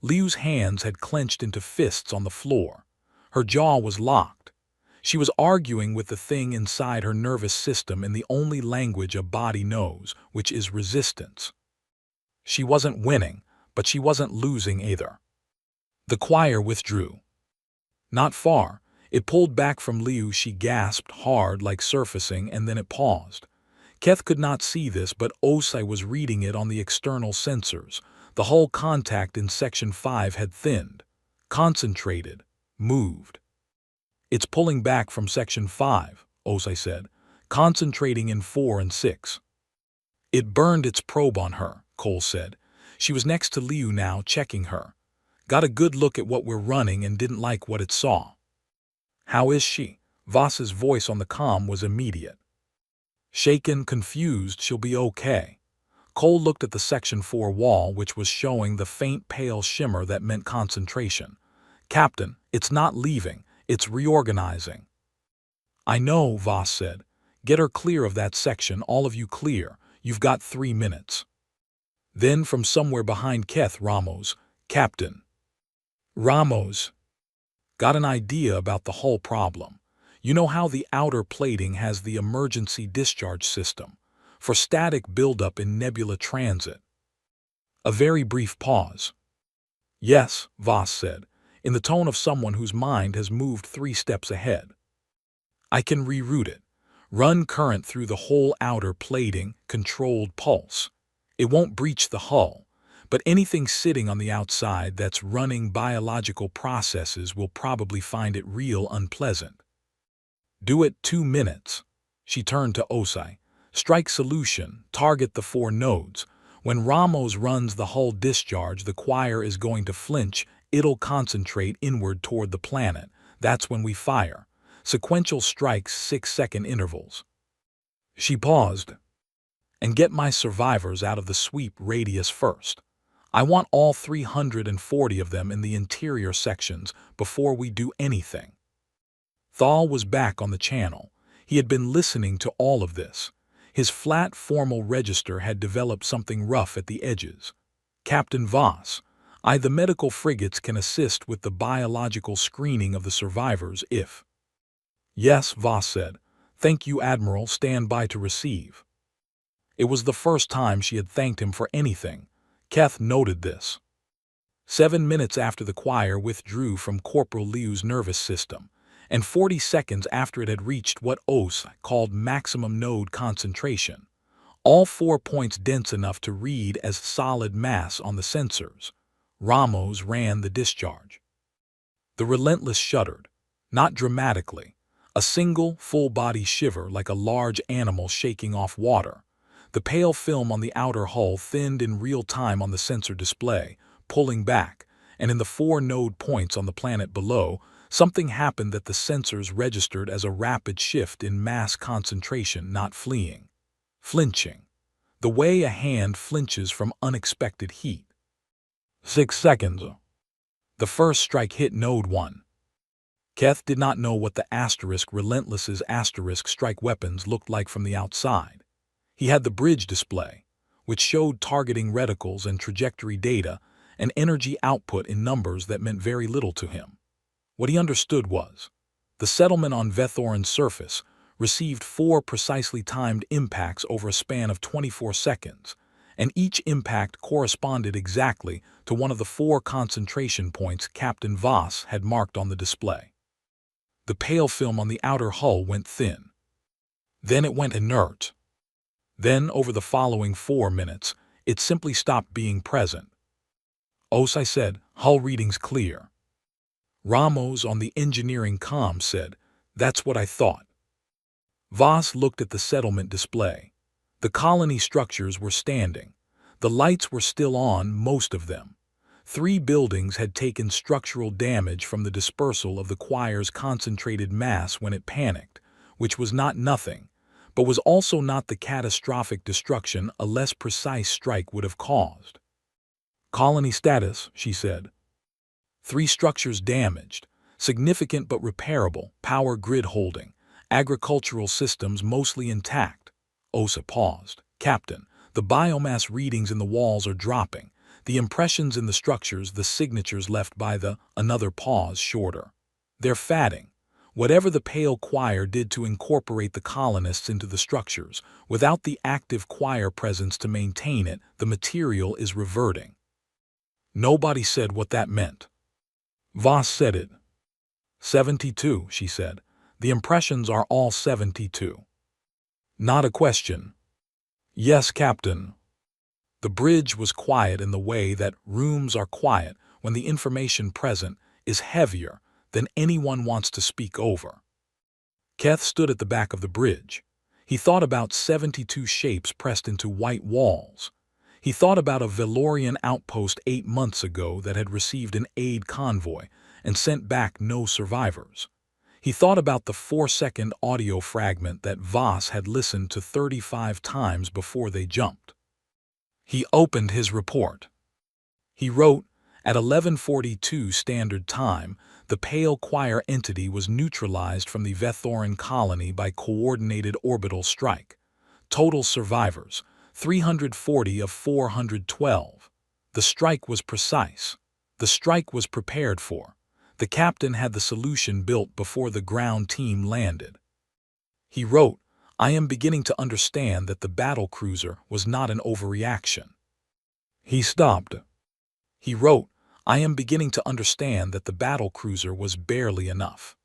Liu's hands had clenched into fists on the floor. Her jaw was locked. She was arguing with the thing inside her nervous system in the only language a body knows, which is resistance. She wasn't winning, but she wasn't losing either. The choir withdrew. Not far. It pulled back from Liu. She gasped hard, like surfacing, and then it paused. Keth could not see this, but Osai was reading it on the external sensors. The hull contact in Section 5 had thinned, concentrated, moved. "It's pulling back from Section 5, Osai said, concentrating in 4 and 6. "It burned its probe on her," Cole said. She was next to Liu now, checking her. "Got a good look at what we're running and didn't like what it saw." "How is she?" Voss's voice on the comm was immediate. "Shaken, confused, she'll be okay." Cole looked at the Section 4 wall, which was showing the faint pale shimmer that meant concentration. "Captain, it's not leaving, it's reorganizing." "I know," Voss said. "Get her clear of that section, all of you clear. You've got 3 minutes. Then from somewhere behind Keth, Ramos, "Captain." Ramos. "Got an idea about the hull problem. You know how the outer plating has the emergency discharge system for static buildup in nebula transit?" A very brief pause. "Yes," Voss said, in the tone of someone whose mind has moved 3 steps ahead. "I can reroute it. Run current through the whole outer plating, controlled pulse. It won't breach the hull, but anything sitting on the outside that's running biological processes will probably find it real unpleasant. Do it 2 minutes." She turned to Osai. "Strike solution, target the 4 nodes. When Ramos runs the hull discharge, the choir is going to flinch. It'll concentrate inward toward the planet. That's when we fire. Sequential strikes, 6-second intervals." She paused. "And get my survivors out of the sweep radius first. I want all 340 of them in the interior sections before we do anything." Thal was back on the channel. He had been listening to all of this. His flat, formal register had developed something rough at the edges. "Captain Voss, the medical frigates can assist with the biological screening of the survivors if—" "Yes," Voss said. "Thank you, Admiral. Stand by to receive." It was the first time she had thanked him for anything. Keth noted this. 7 minutes after the choir withdrew from Corporal Liu's nervous system, and 40 seconds after it had reached what Os called maximum node concentration, all 4 points dense enough to read as solid mass on the sensors, Ramos ran the discharge. The Relentless shuddered, not dramatically, a single, full-body shiver like a large animal shaking off water. The pale film on the outer hull thinned in real time on the sensor display, pulling back, and in the 4 node points on the planet below, something happened that the sensors registered as a rapid shift in mass concentration, not fleeing. Flinching. The way a hand flinches from unexpected heat. 6 seconds. The first strike hit Node 1. Keth did not know what the Relentless's strike weapons looked like from the outside. He had the bridge display, which showed targeting reticles and trajectory data, and energy output in numbers that meant very little to him. What he understood was, the settlement on Vethorin's surface received 4 precisely timed impacts over a span of 24 seconds, and each impact corresponded exactly to one of the 4 concentration points Captain Voss had marked on the display. The pale film on the outer hull went thin. Then it went inert. Then, over the following 4 minutes, it simply stopped being present. "OS," I said, "hull readings clear." Ramos on the engineering comm said, "That's what I thought." Voss looked at the settlement display. The colony structures were standing. The lights were still on, most of them. 3 buildings had taken structural damage from the dispersal of the choir's concentrated mass when it panicked, which was not nothing, but was also not the catastrophic destruction a less precise strike would have caused. "Colony status," she said. 3 structures damaged, significant but repairable, power grid holding, agricultural systems mostly intact. Osa paused. "Captain, the biomass readings in the walls are dropping. The impressions in the structures, the signatures left by the..." Another pause shorter. "They're fatting. Whatever the pale choir did to incorporate the colonists into the structures, without the active choir presence to maintain it, the material is reverting." Nobody said what that meant. Voss said it. 72, she said. "The impressions are all 72. Not a question." "Yes, Captain." The bridge was quiet in the way that rooms are quiet when the information present is heavier than anyone wants to speak over. Keth stood at the back of the bridge. He thought about 72 shapes pressed into white walls. He thought about a Valorian outpost 8 months ago that had received an aid convoy and sent back no survivors. He thought about the 4-second audio fragment that Voss had listened to 35 times before they jumped. He opened his report. He wrote, "At 11:42 Standard Time, the pale choir entity was neutralized from the Vethoran colony by coordinated orbital strike. Total survivors, 340 of 412. The strike was precise. The strike was prepared for. The captain had the solution built before the ground team landed." He wrote, "I am beginning to understand that the battlecruiser was not an overreaction." He stopped. He wrote, "I am beginning to understand that the battlecruiser was barely enough."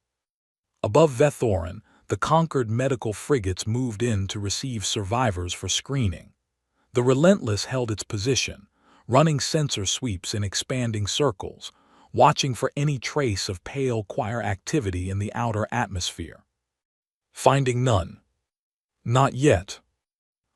Above Vethoran, the conquered medical frigates moved in to receive survivors for screening. The Relentless held its position, running sensor sweeps in expanding circles, watching for any trace of pale choir activity in the outer atmosphere. Finding none. Not yet.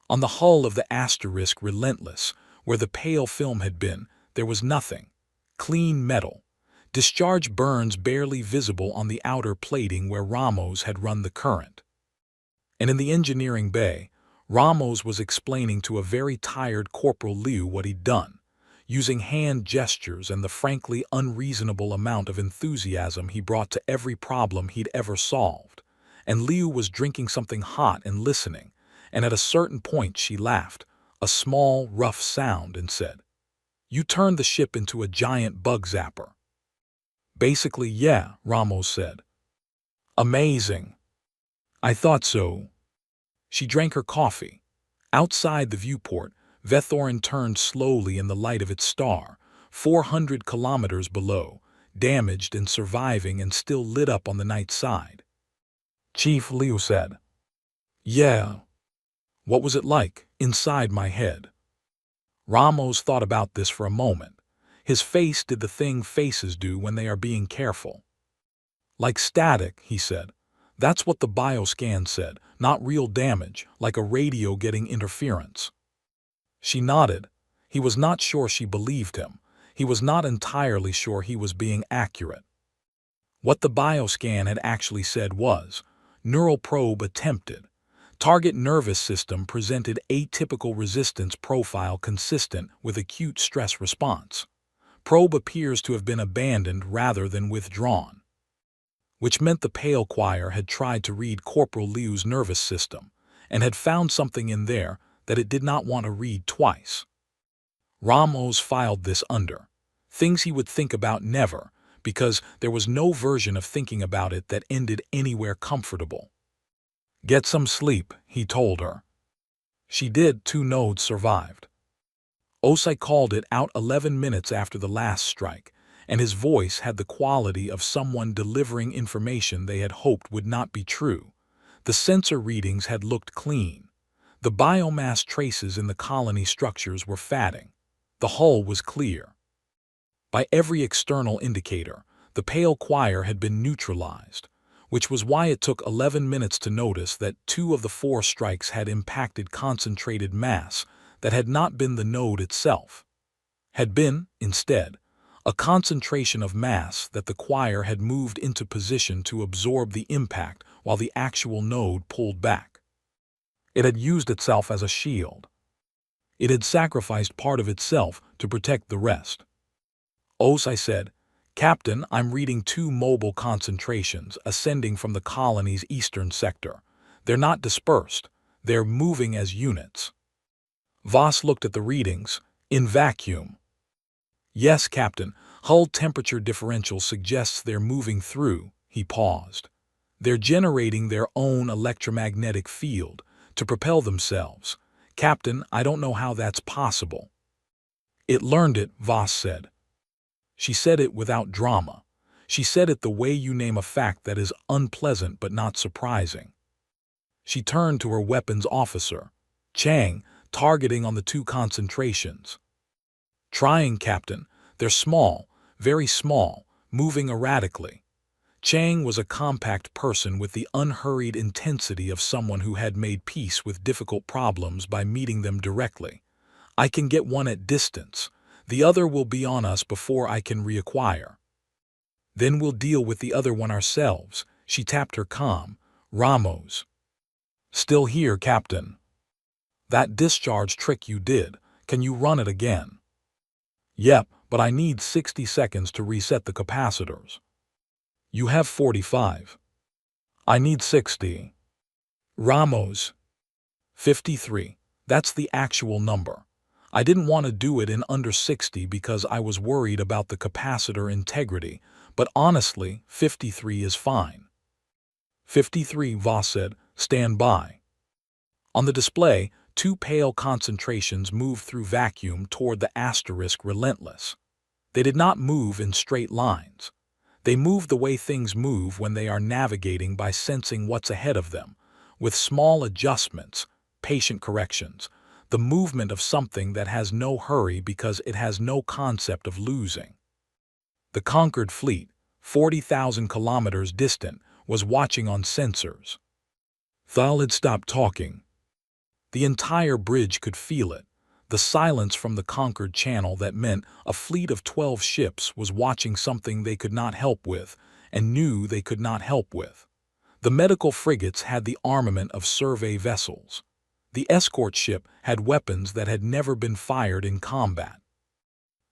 On the hull of the Asterisk Relentless, where the pale film had been, there was nothing. Clean metal. Discharge burns barely visible on the outer plating where Ramos had run the current. And in the engineering bay, Ramos was explaining to a very tired Corporal Liu what he'd done, using hand gestures and the frankly unreasonable amount of enthusiasm he brought to every problem he'd ever solved. And Liu was drinking something hot and listening, and at a certain point she laughed, a small, rough sound, and said, "You turned the ship into a giant bug zapper." "Basically, yeah," Ramos said. "Amazing." "I thought so." She drank her coffee. Outside the viewport, Vethoran turned slowly in the light of its star, 400 kilometers below, damaged and surviving and still lit up on the night side. Chief Liu said, "Yeah." "What was it like, inside my head?" Ramos thought about this for a moment. His face did the thing faces do when they are being careful. "Like static," he said. "That's what the bioscan said, not real damage, like a radio getting interference." She nodded. He was not sure she believed him. He was not entirely sure he was being accurate. What the bioscan had actually said was, "Neural probe attempted. Target nervous system presented atypical resistance profile consistent with acute stress response. Probe appears to have been abandoned rather than withdrawn." Which meant the pale choir had tried to read Corporal Liu's nervous system and had found something in there that it did not want to read twice. Ramos filed this under things he would think about never, because there was no version of thinking about it that ended anywhere comfortable. "Get some sleep," he told her. She did. 2 nodes survived. Osai called it out 11 minutes after the last strike, and his voice had the quality of someone delivering information they had hoped would not be true. The sensor readings had looked clean. The biomass traces in the colony structures were fatting. The hull was clear. By every external indicator, the pale choir had been neutralized, which was why it took 11 minutes to notice that 2 of the 4 strikes had impacted concentrated mass that had not been the node itself. Had been, instead, a concentration of mass that the choir had moved into position to absorb the impact while the actual node pulled back. It had used itself as a shield. It had sacrificed part of itself to protect the rest. "Os," I said, "Captain, I'm reading 2 mobile concentrations ascending from the colony's eastern sector. They're not dispersed. They're moving as units." Voss looked at the readings. "In vacuum." "Yes, Captain. Hull temperature differential suggests they're moving through." He paused. "They're generating their own electromagnetic field to propel themselves. Captain, I don't know how that's possible." "It learned it," Voss said. She said it without drama. She said it the way you name a fact that is unpleasant but not surprising. She turned to her weapons officer, Chang, targeting on the 2 concentrations. "Trying, Captain. They're small, very small, moving erratically." Chang was a compact person with the unhurried intensity of someone who had made peace with difficult problems by meeting them directly. "I can get one at distance. The other will be on us before I can reacquire. Then we'll deal with the other one ourselves." She tapped her comm. "Ramos." "Still here, Captain." "That discharge trick you did, can you run it again?" "Yep, but I need 60 seconds to reset the capacitors." "You have 45. I need 60. "Ramos." 53. That's the actual number. I didn't want to do it in under 60 because I was worried about the capacitor integrity, but honestly, 53 is fine. 53, Voss said. "Stand by." On the display, 2 pale concentrations moved through vacuum toward the asterisk relentless. They did not move in straight lines. They moved the way things move when they are navigating by sensing what's ahead of them, with small adjustments, patient corrections, the movement of something that has no hurry because it has no concept of losing. The conquered fleet, 40,000 kilometers distant, was watching on sensors. Thal had stopped talking. The entire bridge could feel it, the silence from the conquered channel that meant a fleet of 12 ships was watching something they could not help with and knew they could not help with. The medical frigates had the armament of survey vessels. The escort ship had weapons that had never been fired in combat.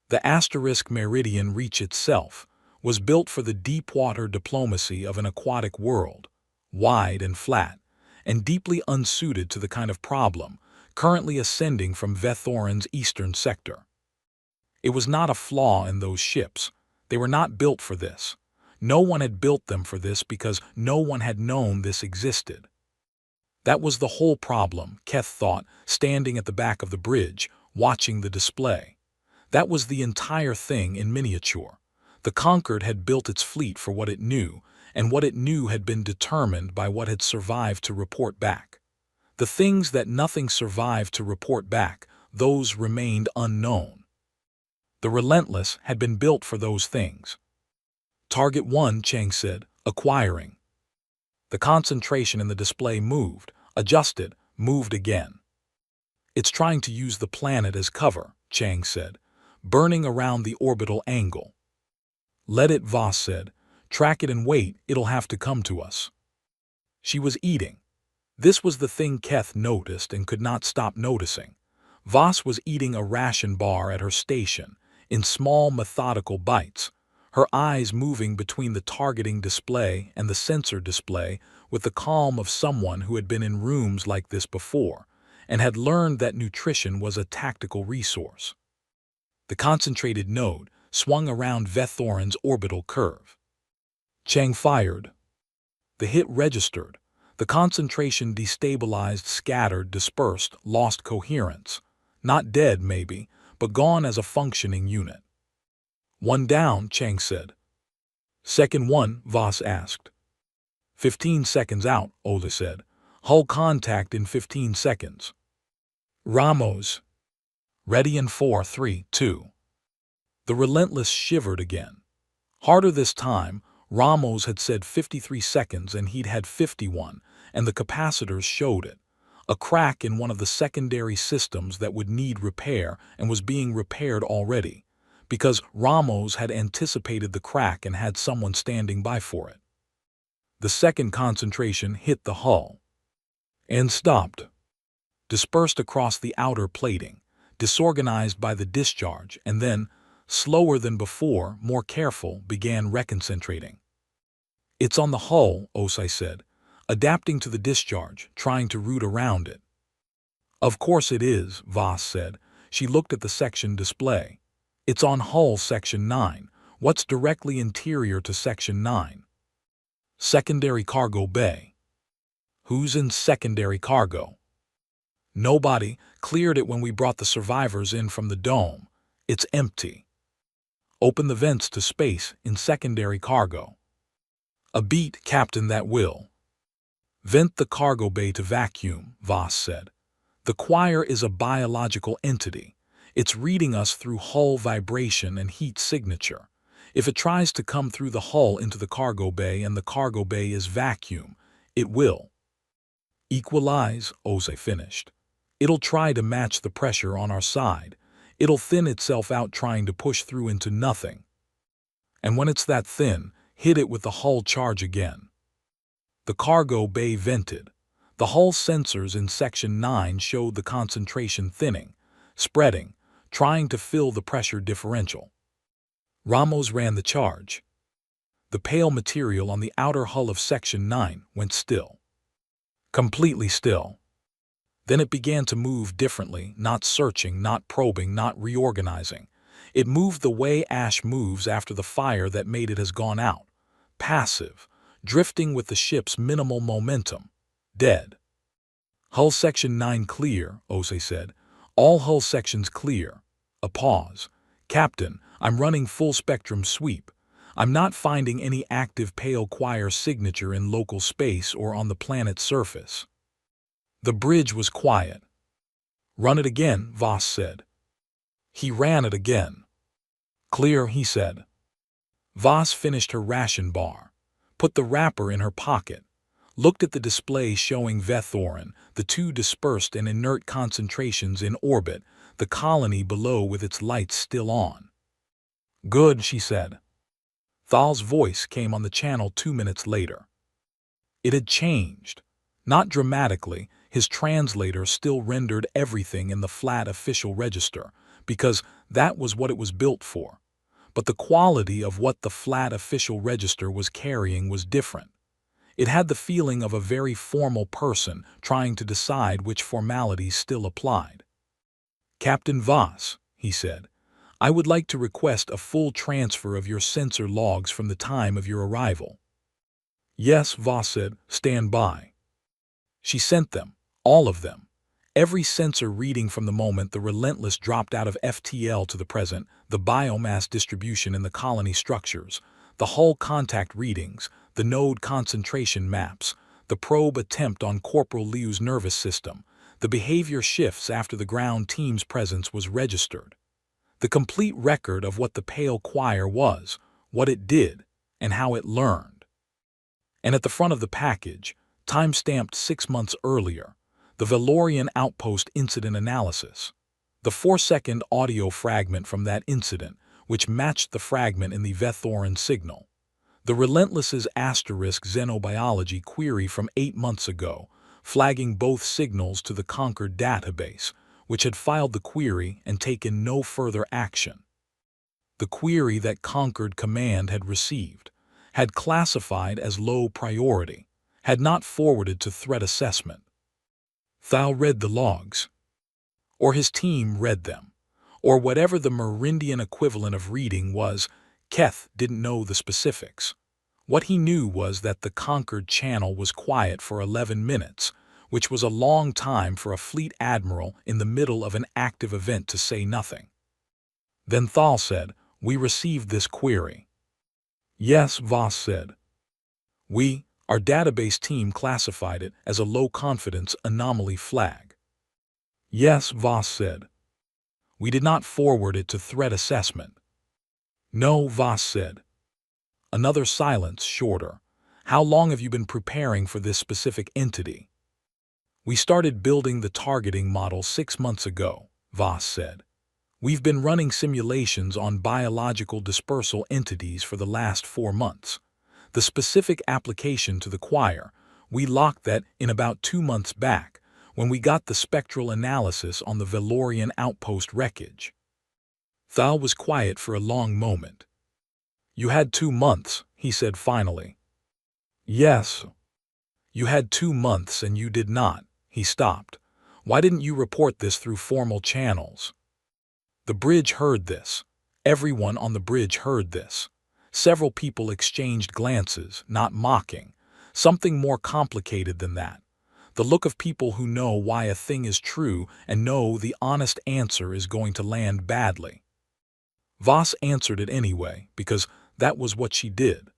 The asterisk Meridian Reach itself was built for the deep-water diplomacy of an aquatic world, wide and flat, and deeply unsuited to the kind of problem currently ascending from Vethoran's eastern sector. It was not a flaw in those ships. They were not built for this. No one had built them for this because no one had known this existed. That was the whole problem, Keth thought, standing at the back of the bridge, watching the display. That was the entire thing in miniature. The Conquered had built its fleet for what it knew, and what it knew had been determined by what had survived to report back. The things that nothing survived to report back, those remained unknown. The Relentless had been built for those things. "Target 1, Chang said, acquiring." The concentration in the display moved, adjusted, moved again. "It's trying to use the planet as cover," Chang said, "burning around the orbital angle." "Let it," Voss said. "Track it and wait, it'll have to come to us." She was eating. This was the thing Keth noticed and could not stop noticing. Voss was eating a ration bar at her station, in small methodical bites, her eyes moving between the targeting display and the sensor display with the calm of someone who had been in rooms like this before and had learned that nutrition was a tactical resource. The concentrated node swung around Vethoran's orbital curve. Chang fired. The hit registered. The concentration destabilized, scattered, dispersed, lost coherence. Not dead, maybe, but gone as a functioning unit. One down, Chang said. Second one, Voss asked. 15 seconds out, Ola said. Hull contact in 15 seconds. Ramos. Ready in 4, 3, 2. The Relentless shivered again. Harder this time. Ramos had said 53 seconds and he'd had 51, and the capacitors showed it. A crack in one of the secondary systems that would need repair and was being repaired already, because Ramos had anticipated the crack and had someone standing by for it. The second concentration hit the hull and stopped, dispersed across the outer plating, disorganized by the discharge, and then, slower than before, more careful, began reconcentrating. It's on the hull, Osai said, adapting to the discharge, trying to route around it. Of course it is, Voss said. She looked at the section display. It's on hull section 9. What's directly interior to section 9? Secondary cargo bay. Who's in secondary cargo? Nobody. Cleared it when we brought the survivors in from the dome. It's empty. Open the vents to space in secondary cargo. A beat, Captain, that will. Vent the cargo bay to vacuum, Voss said. The choir is a biological entity. It's reading us through hull vibration and heat signature. If it tries to come through the hull into the cargo bay and the cargo bay is vacuum, it will. Equalize, Ose finished. It'll try to match the pressure on our side. It'll thin itself out trying to push through into nothing. And when it's that thin, hit it with the hull charge again. The cargo bay vented. The hull sensors in section 9 showed the concentration thinning, spreading, trying to fill the pressure differential. Ramos ran the charge. The pale material on the outer hull of section 9 went still. Completely still. Then it began to move differently, not searching, not probing, not reorganizing. It moved the way ash moves after the fire that made it has gone out. Passive, drifting with the ship's minimal momentum. Dead. Hull section 9 clear, Ose said. All hull sections clear. A pause. Captain, I'm running full spectrum sweep. I'm not finding any active pale choir signature in local space or on the planet's surface. The bridge was quiet. Run it again, Voss said. He ran it again. Clear, he said. Voss finished her ration bar, put the wrapper in her pocket, looked at the display showing Vethorin, the two dispersed and inert concentrations in orbit, the colony below with its lights still on. Good, she said. Thal's voice came on the channel 2 minutes later. It had changed. Not dramatically, his translator still rendered everything in the flat official register, because that was what it was built for. But the quality of what the flat official register was carrying was different. It had the feeling of a very formal person trying to decide which formalities still applied. Captain Voss, he said, I would like to request a full transfer of your sensor logs from the time of your arrival. Yes, Voss said, stand by. She sent them, all of them. Every sensor reading from the moment the Relentless dropped out of FTL to the present, the biomass distribution in the colony structures, the hull contact readings, the node concentration maps, the probe attempt on Corporal Liu's nervous system, the behavior shifts after the ground team's presence was registered. The complete record of what the Pale Choir was, what it did, and how it learned. And at the front of the package, time-stamped 6 months earlier, the Valorian Outpost Incident Analysis, the 4-second audio fragment from that incident, which matched the fragment in the Vethorin signal, the Relentless's asterisk xenobiology query from 8 months ago, flagging both signals to the Concord database, which had filed the query and taken no further action. The query that Concord Command had received, had classified as low priority, had not forwarded to threat assessment. Thal read the logs. Or his team read them. Or whatever the Merindian equivalent of reading was, Keth didn't know the specifics. What he knew was that the Concord channel was quiet for 11 minutes, which was a long time for a fleet admiral in the middle of an active event to say nothing. Then Thal said, We received this query. Yes, Voss said. Our database team classified it as a low-confidence anomaly flag. Yes, Voss said. We did not forward it to threat assessment. No, Voss said. Another silence, shorter. How long have you been preparing for this specific entity? We started building the targeting model 6 months ago, Voss said. We've been running simulations on biological dispersal entities for the last 4 months. The specific application to the choir, we locked that in about 2 months back, when we got the spectral analysis on the Valorian outpost wreckage. Thal was quiet for a long moment. You had 2 months, he said finally. Yes. You had 2 months and you did not. He stopped. Why didn't you report this through formal channels? The bridge heard this. Everyone on the bridge heard this. Several people exchanged glances, not mocking. Something more complicated than that. The look of people who know why a thing is true and know the honest answer is going to land badly. Voss answered it anyway, because that was what she did.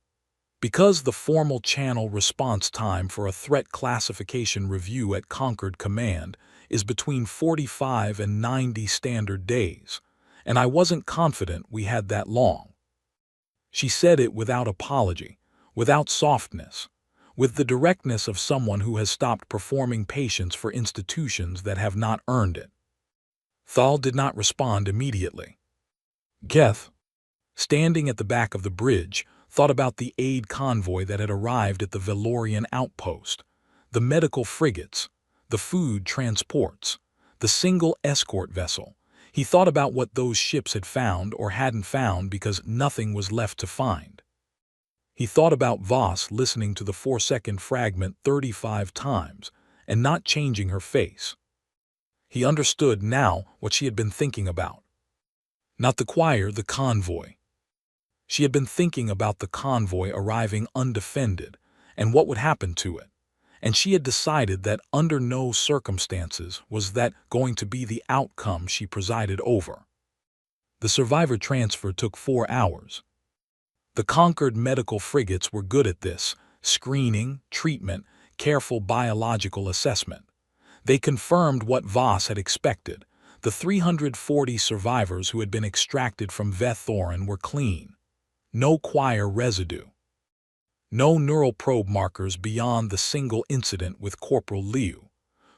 Because the formal channel response time for a threat classification review at Concord Command is between 45 and 90 standard days, and I wasn't confident we had that long. She said it without apology, without softness, with the directness of someone who has stopped performing patience for institutions that have not earned it. Thal did not respond immediately. Geth, standing at the back of the bridge, thought about the aid convoy that had arrived at the Valorian outpost, the medical frigates, the food transports, the single escort vessel. He thought about what those ships had found or hadn't found because nothing was left to find. He thought about Voss listening to the 4-second fragment 35 times and not changing her face. He understood now what she had been thinking about. Not the choir, the convoy. She had been thinking about the convoy arriving undefended and what would happen to it, and she had decided that under no circumstances was that going to be the outcome she presided over. The survivor transfer took 4 hours. The Concord medical frigates were good at this: screening, treatment, careful biological assessment. They confirmed what Voss had expected. The 340 survivors who had been extracted from Vethorin were clean. No choir residue. No neural probe markers beyond the single incident with Corporal Liu,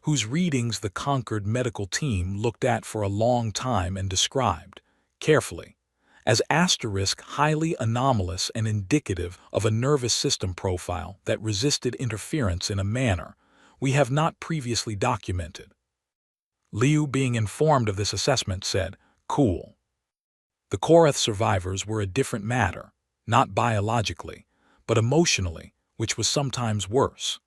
whose readings the Concord medical team looked at for a long time and described, carefully, as highly anomalous and indicative of a nervous system profile that resisted interference in a manner we have not previously documented. Liu, being informed of this assessment, said, "Cool." The Korath survivors were a different matter, not biologically, but emotionally, which was sometimes worse.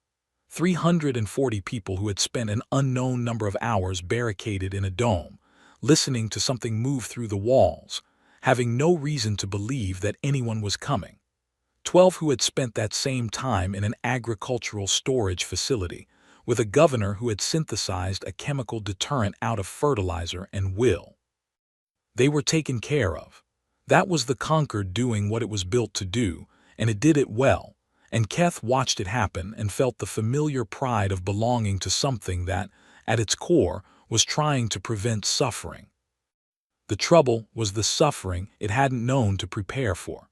340 people who had spent an unknown number of hours barricaded in a dome, listening to something move through the walls, having no reason to believe that anyone was coming. 12 who had spent that same time in an agricultural storage facility, with a governor who had synthesized a chemical deterrent out of fertilizer and will. They were taken care of. That was the Concord doing what it was built to do, and it did it well, and Keth watched it happen and felt the familiar pride of belonging to something that, at its core, was trying to prevent suffering. The trouble was the suffering it hadn't known to prepare for.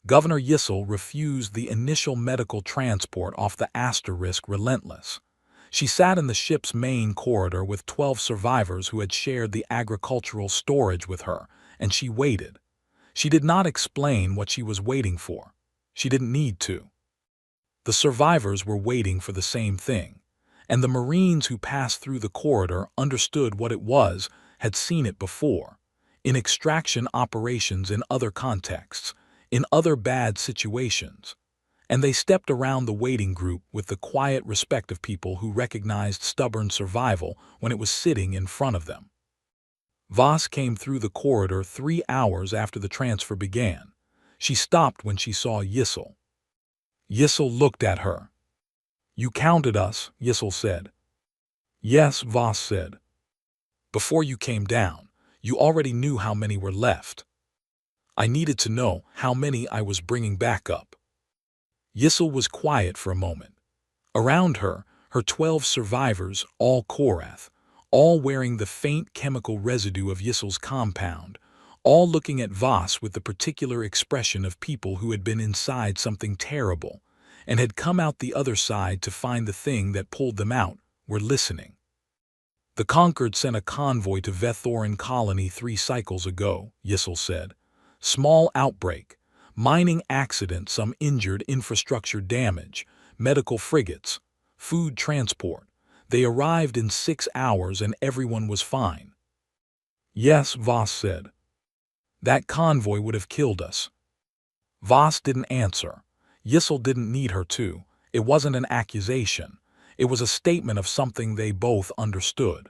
Governor Yissel refused the initial medical transport off the Asterisk Relentless. She sat in the ship's main corridor with 12 survivors who had shared the agricultural storage with her, and she waited. She did not explain what she was waiting for. She didn't need to. The survivors were waiting for the same thing, and the Marines who passed through the corridor understood what it was, had seen it before, in extraction operations in other contexts, in other bad situations. And they stepped around the waiting group with the quiet respect of people who recognized stubborn survival when it was sitting in front of them. Voss came through the corridor 3 hours after the transfer began. She stopped when she saw Yissel. Yissel looked at her. "You counted us," Yissel said. "Yes," Voss said. "Before you came down, you already knew how many were left." I needed to know how many I was bringing back up. Yissel was quiet for a moment. Around her, her 12 survivors, all Korath, all wearing the faint chemical residue of Yissel's compound, all looking at Voss with the particular expression of people who had been inside something terrible and had come out the other side to find the thing that pulled them out, were listening. The Concord sent a convoy to Vethoran Colony 3 cycles ago, Yissel said. Small outbreak, mining accident, some injured, infrastructure damage, medical frigates, food transport. They arrived in 6 hours and everyone was fine. Yes, Voss said. That convoy would have killed us. Voss didn't answer. Yissel didn't need her to. It wasn't an accusation. It was a statement of something they both understood.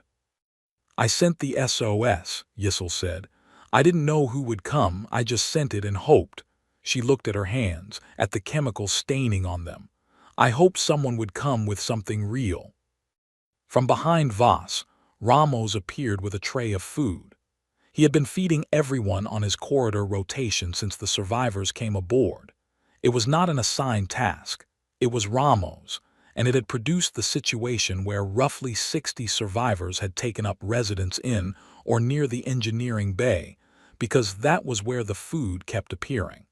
I sent the SOS, Yissel said. I didn't know who would come, I just sent it and hoped. She looked at her hands, at the chemical staining on them. I hoped someone would come with something real. From behind Voss, Ramos appeared with a tray of food. He had been feeding everyone on his corridor rotation since the survivors came aboard. It was not an assigned task. It was Ramos, and it had produced the situation where roughly 60 survivors had taken up residence in or near the engineering bay, because that was where the food kept appearing.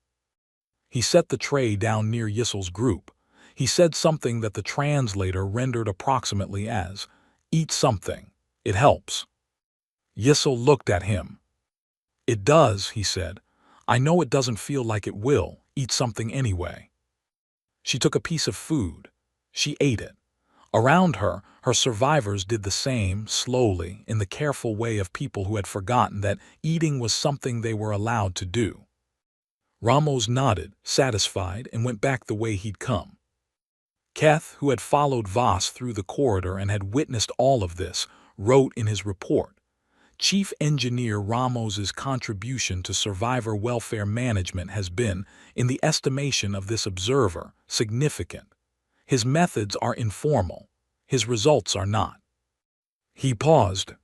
He set the tray down near Yissel's group. He said something that the translator rendered approximately as, "Eat something. It helps." Yissel looked at him. "It does," he said. "I know it doesn't feel like it will. Eat something anyway." She took a piece of food. She ate it. Around her, her survivors did the same, slowly, in the careful way of people who had forgotten that eating was something they were allowed to do. Ramos nodded, satisfied, and went back the way he'd come. Keth, who had followed Voss through the corridor and had witnessed all of this, wrote in his report, Chief Engineer Ramos's contribution to survivor welfare management has been, in the estimation of this observer, significant. His methods are informal. His results are not. He paused.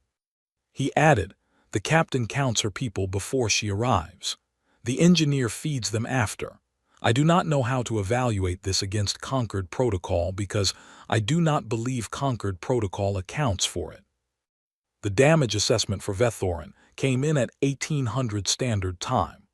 He added, the captain counts her people before she arrives. The engineer feeds them after. I do not know how to evaluate this against Concord Protocol because I do not believe Concord Protocol accounts for it. The damage assessment for Vethoran came in at 1800 Standard Time.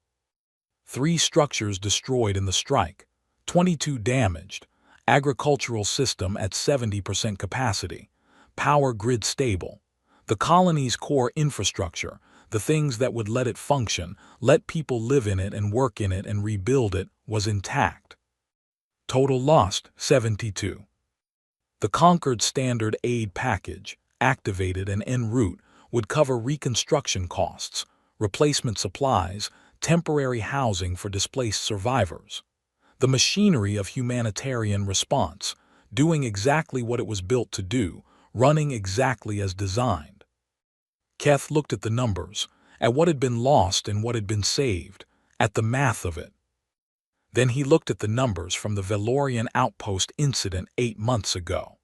3 structures destroyed in the strike, 22 damaged, agricultural system at 70% capacity, power grid stable. The colony's core infrastructure, the things that would let it function, let people live in it and work in it and rebuild it, was intact. Total lost, 72. The Concord Standard Aid Package, activated and en route, would cover reconstruction costs, replacement supplies, temporary housing for displaced survivors. The machinery of humanitarian response, doing exactly what it was built to do, running exactly as designed. Keth looked at the numbers, at what had been lost and what had been saved, at the math of it. Then he looked at the numbers from the Velorian outpost incident 8 months ago.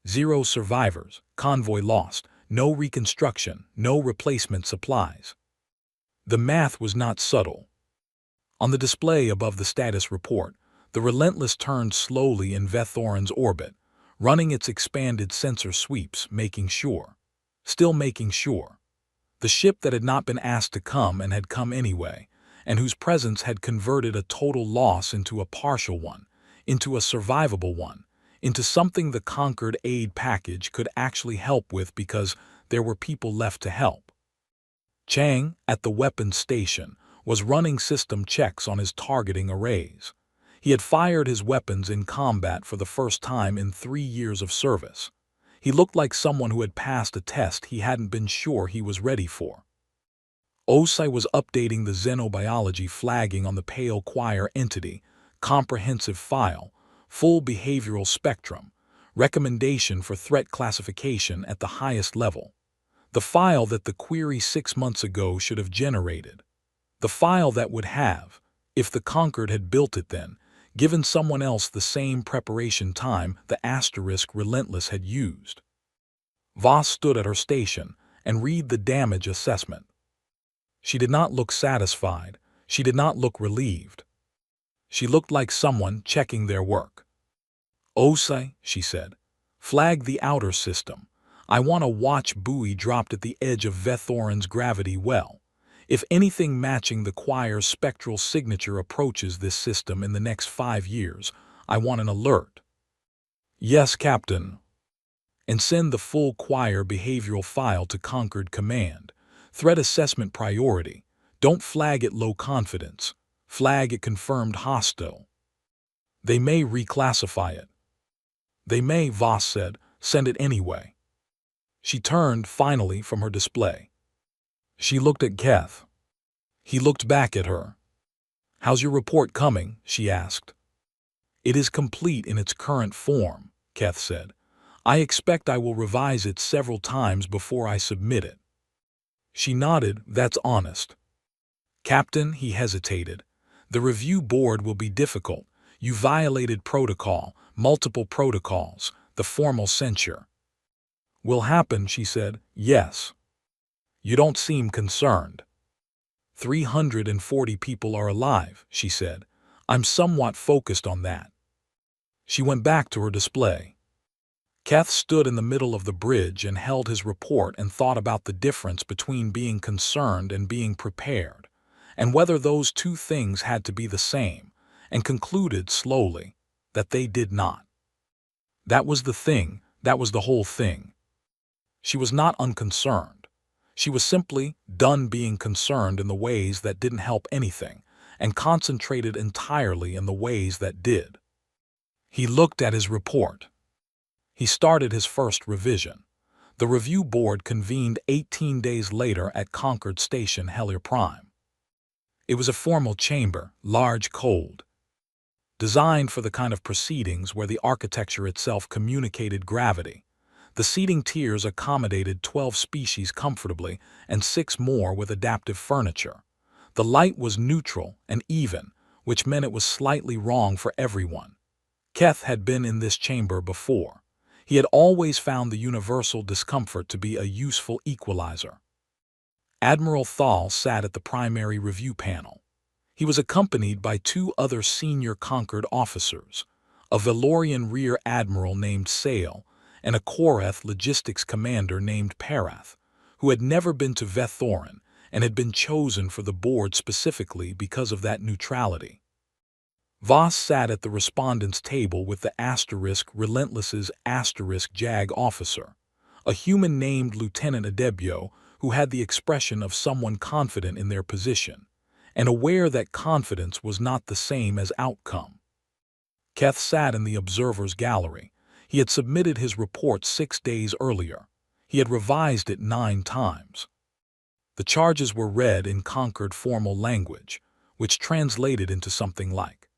0 survivors, convoy lost, no reconstruction, no replacement supplies. The math was not subtle. On the display above the status report, the Relentless turned slowly in Vethoran's orbit, running its expanded sensor sweeps, making sure. Still making sure. The ship that had not been asked to come and had come anyway, and whose presence had converted a total loss into a partial one, into a survivable one, into something the Concord Aid Package could actually help with because there were people left to help. Chang, at the weapons station, was running system checks on his targeting arrays. He had fired his weapons in combat for the first time in 3 years of service. He looked like someone who had passed a test he hadn't been sure he was ready for. Osai was updating the xenobiology flagging on the Pale Choir entity, comprehensive file, full behavioral spectrum, recommendation for threat classification at the highest level. The file that the query 6 months ago should have generated. The file that would have, if the Concord had built it then, given someone else the same preparation time the asterisk Relentless had used. Voss stood at her station and read the damage assessment. She did not look satisfied. She did not look relieved. She looked like someone checking their work. "Osai," she said, "flag the outer system. I want a watch buoy dropped at the edge of Vethoran's gravity well. If anything matching the choir's spectral signature approaches this system in the next 5 years, I want an alert." "Yes, Captain." "And send the full choir behavioral file to Concord Command. Threat assessment priority. Don't flag it low confidence. Flag it confirmed hostile." "They may reclassify it." "They may," Voss said. "Send it anyway." She turned, finally, from her display. She looked at Keth. He looked back at her. "How's your report coming?" she asked. "It is complete in its current form," Keth said. "I expect I will revise it several times before I submit it." She nodded. "That's honest." "Captain," he hesitated, "the review board will be difficult. You violated protocol, multiple protocols, the formal censure." "Will happen," she said. "Yes." "You don't seem concerned." 340 people are alive," she said. "I'm somewhat focused on that." She went back to her display. Keth stood in the middle of the bridge and held his report and thought about the difference between being concerned and being prepared, and whether those two things had to be the same, and concluded slowly that they did not. That was the thing, that was the whole thing. She was not unconcerned. She was simply done being concerned in the ways that didn't help anything, and concentrated entirely in the ways that did. He looked at his report. He started his first revision. The review board convened 18 days later at Concord Station, Hellier Prime. It was a formal chamber, large, cold, designed for the kind of proceedings where the architecture itself communicated gravity. The seating tiers accommodated 12 species comfortably and 6 more with adaptive furniture. The light was neutral and even, which meant it was slightly wrong for everyone. Keth had been in this chamber before. He had always found the universal discomfort to be a useful equalizer. Admiral Thal sat at the primary review panel. He was accompanied by 2 other senior Concord officers, a Valorian Rear Admiral named Sale and a Koreth logistics commander named Parath, who had never been to Vethoran and had been chosen for the board specifically because of that neutrality. Voss sat at the respondents' table with the Relentless's JAG officer, a human named Lieutenant Adebio who had the expression of someone confident in their position, and aware that confidence was not the same as outcome. Keth sat in the observer's gallery. He had submitted his report 6 days earlier. He had revised it 9 times. The charges were read in Concord formal language, which translated into something like: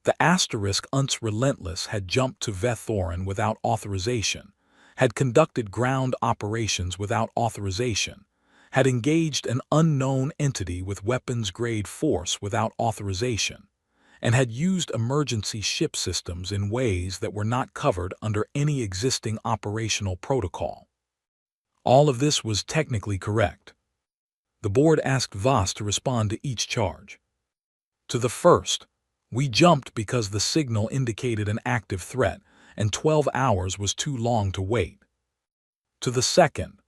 the *UNS Relentless had jumped to Vethoran without authorization, had conducted ground operations without authorization, had engaged an unknown entity with weapons-grade force without authorization, and had used emergency ship systems in ways that were not covered under any existing operational protocol. All of this was technically correct. The board asked Voss to respond to each charge. To the first, "We jumped because the signal indicated an active threat, and 12 hours was too long to wait." To the second,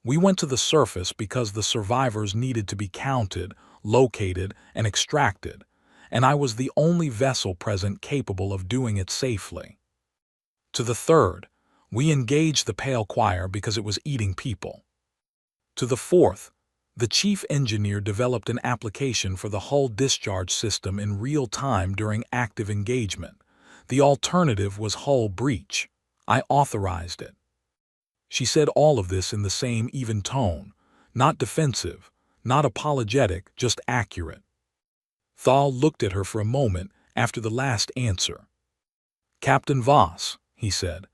"We went to the surface because the survivors needed to be counted, located, and extracted, and I was the only vessel present capable of doing it safely." To the third, "We engaged the Pale Choir because it was eating people." To the fourth, "The chief engineer developed an application for the hull discharge system in real time during active engagement. The alternative was hull breach. I authorized it." She said all of this in the same even tone, not defensive, not apologetic, just accurate. Thal looked at her for a moment after the last answer. "Captain Voss," he said,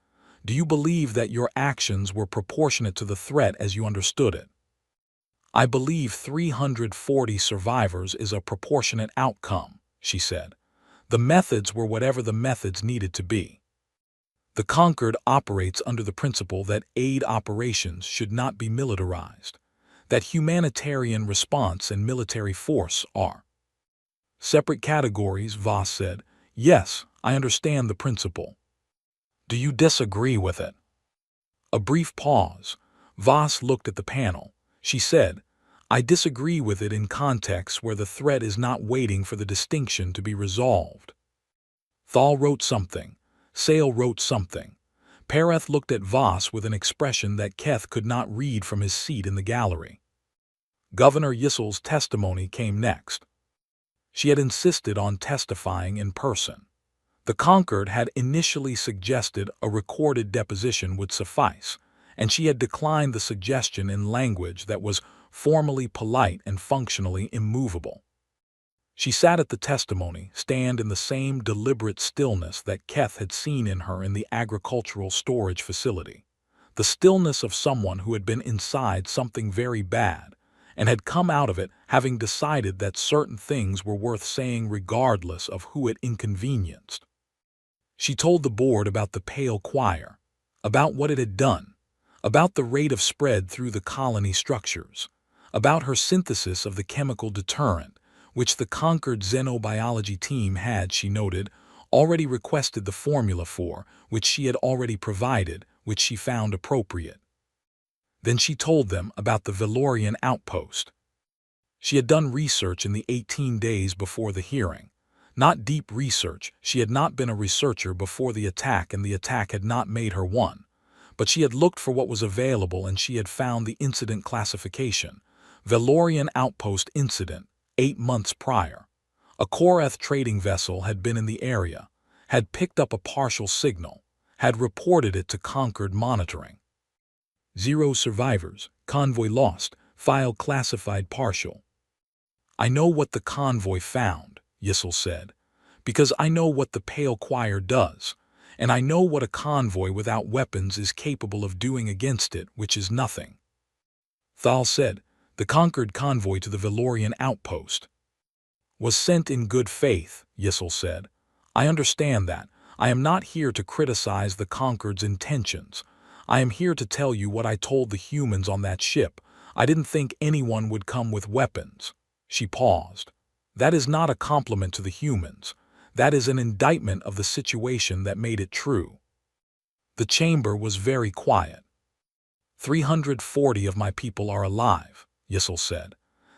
"do you believe that your actions were proportionate to the threat as you understood it?" "I believe 340 survivors is a proportionate outcome," she said. "The methods were whatever the methods needed to be. The Concord operates under the principle that aid operations should not be militarized, that humanitarian response and military force are." Separate categories, Voss said. Yes, I understand the principle. Do you disagree with it? A brief pause. Voss looked at the panel. She said, I disagree with it in contexts where the threat is not waiting for the distinction to be resolved. Thal wrote something. Sale wrote something. Pereth looked at Voss with an expression that Keth could not read from his seat in the gallery. Governor Yissel's testimony came next. She had insisted on testifying in person. The Concord had initially suggested a recorded deposition would suffice, and she had declined the suggestion in language that was formally polite and functionally immovable. She sat at the testimony stand in the same deliberate stillness that Keth had seen in her in the agricultural storage facility, the stillness of someone who had been inside something very bad and had come out of it having decided that certain things were worth saying regardless of who it inconvenienced. She told the board about the pale choir, about what it had done, about the rate of spread through the colony structures, about her synthesis of the chemical deterrent, which the Concord xenobiology team had, she noted, already requested the formula for, which she had already provided, which she found appropriate. Then she told them about the Valorian outpost. She had done research in the 18 days before the hearing. Not deep research, she had not been a researcher before the attack and the attack had not made her one. But she had looked for what was available and she had found the incident classification. Valorian outpost incident, 8 months prior. A Korath trading vessel had been in the area, had picked up a partial signal, had reported it to Concord monitoring. 0 survivors, convoy lost, file classified partial. I know what the convoy found, Yissel said, because I know what the pale choir does, and I know what a convoy without weapons is capable of doing against it, which is nothing. Thal said, the Concord convoy to the Valorian outpost was sent in good faith, Yissel said. I understand that. I am not here to criticize the Concord's intentions. I am here to tell you what I told the humans on that ship. I didn't think anyone would come with weapons. She paused. That is not a compliment to the humans. That is an indictment of the situation that made it true. The chamber was very quiet. 340 of my people are alive, Yissel said.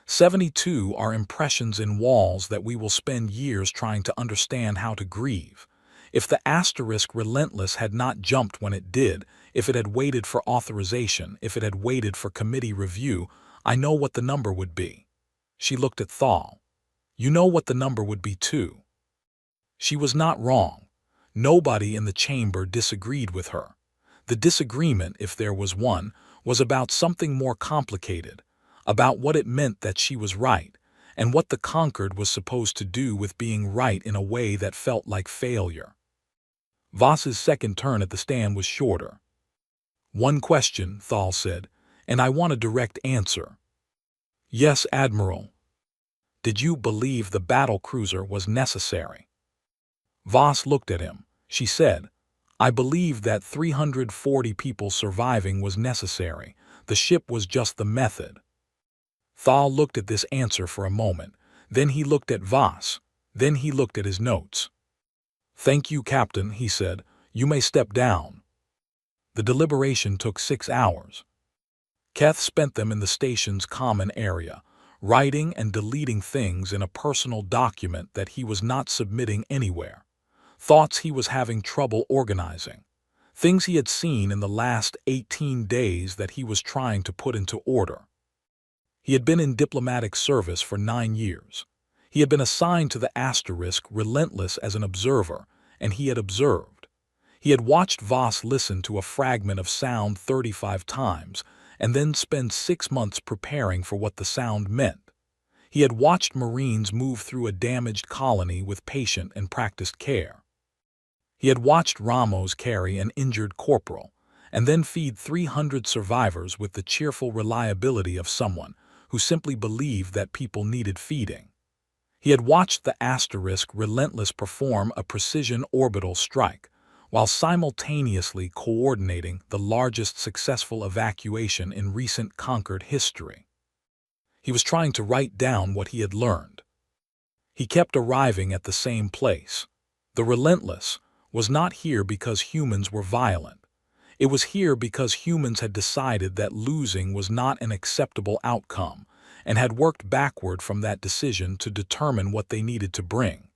72 are impressions in walls that we will spend years trying to understand how to grieve. If the asterisk relentless had not jumped when it did, if it had waited for authorization, if it had waited for committee review, I know what the number would be. She looked at Thal. You know what the number would be too. She was not wrong. Nobody in the chamber disagreed with her. The disagreement, if there was one, was about something more complicated, about what it meant that she was right, and what the Concord was supposed to do with being right in a way that felt like failure. Voss's second turn at the stand was shorter. One question, Thal said, and I want a direct answer. Yes, Admiral. Did you believe the battle cruiser was necessary? Voss looked at him. She said, I believed that 340 people surviving was necessary. The ship was just the method. Thal looked at this answer for a moment. Then he looked at Voss. Then he looked at his notes. Thank you, Captain, he said. You may step down. The deliberation took 6 hours. Keth spent them in the station's common area, writing and deleting things in a personal document that he was not submitting anywhere. Thoughts he was having trouble organizing. Things he had seen in the last 18 days that he was trying to put into order. He had been in diplomatic service for 9 years. He had been assigned to the asterisk relentless as an observer, and he had observed. He had watched Voss listen to a fragment of sound 35 times, and then spend 6 months preparing for what the sound meant. He had watched Marines move through a damaged colony with patient and practiced care. He had watched Ramos carry an injured corporal, and then feed 300 survivors with the cheerful reliability of someone who simply believed that people needed feeding. He had watched the asterisk relentless perform a precision orbital strike, while simultaneously coordinating the largest successful evacuation in recent conquered history. He was trying to write down what he had learned. He kept arriving at the same place. The relentless was not here because humans were violent. It was here because humans had decided that losing was not an acceptable outcome and had worked backward from that decision to determine what they needed to bring.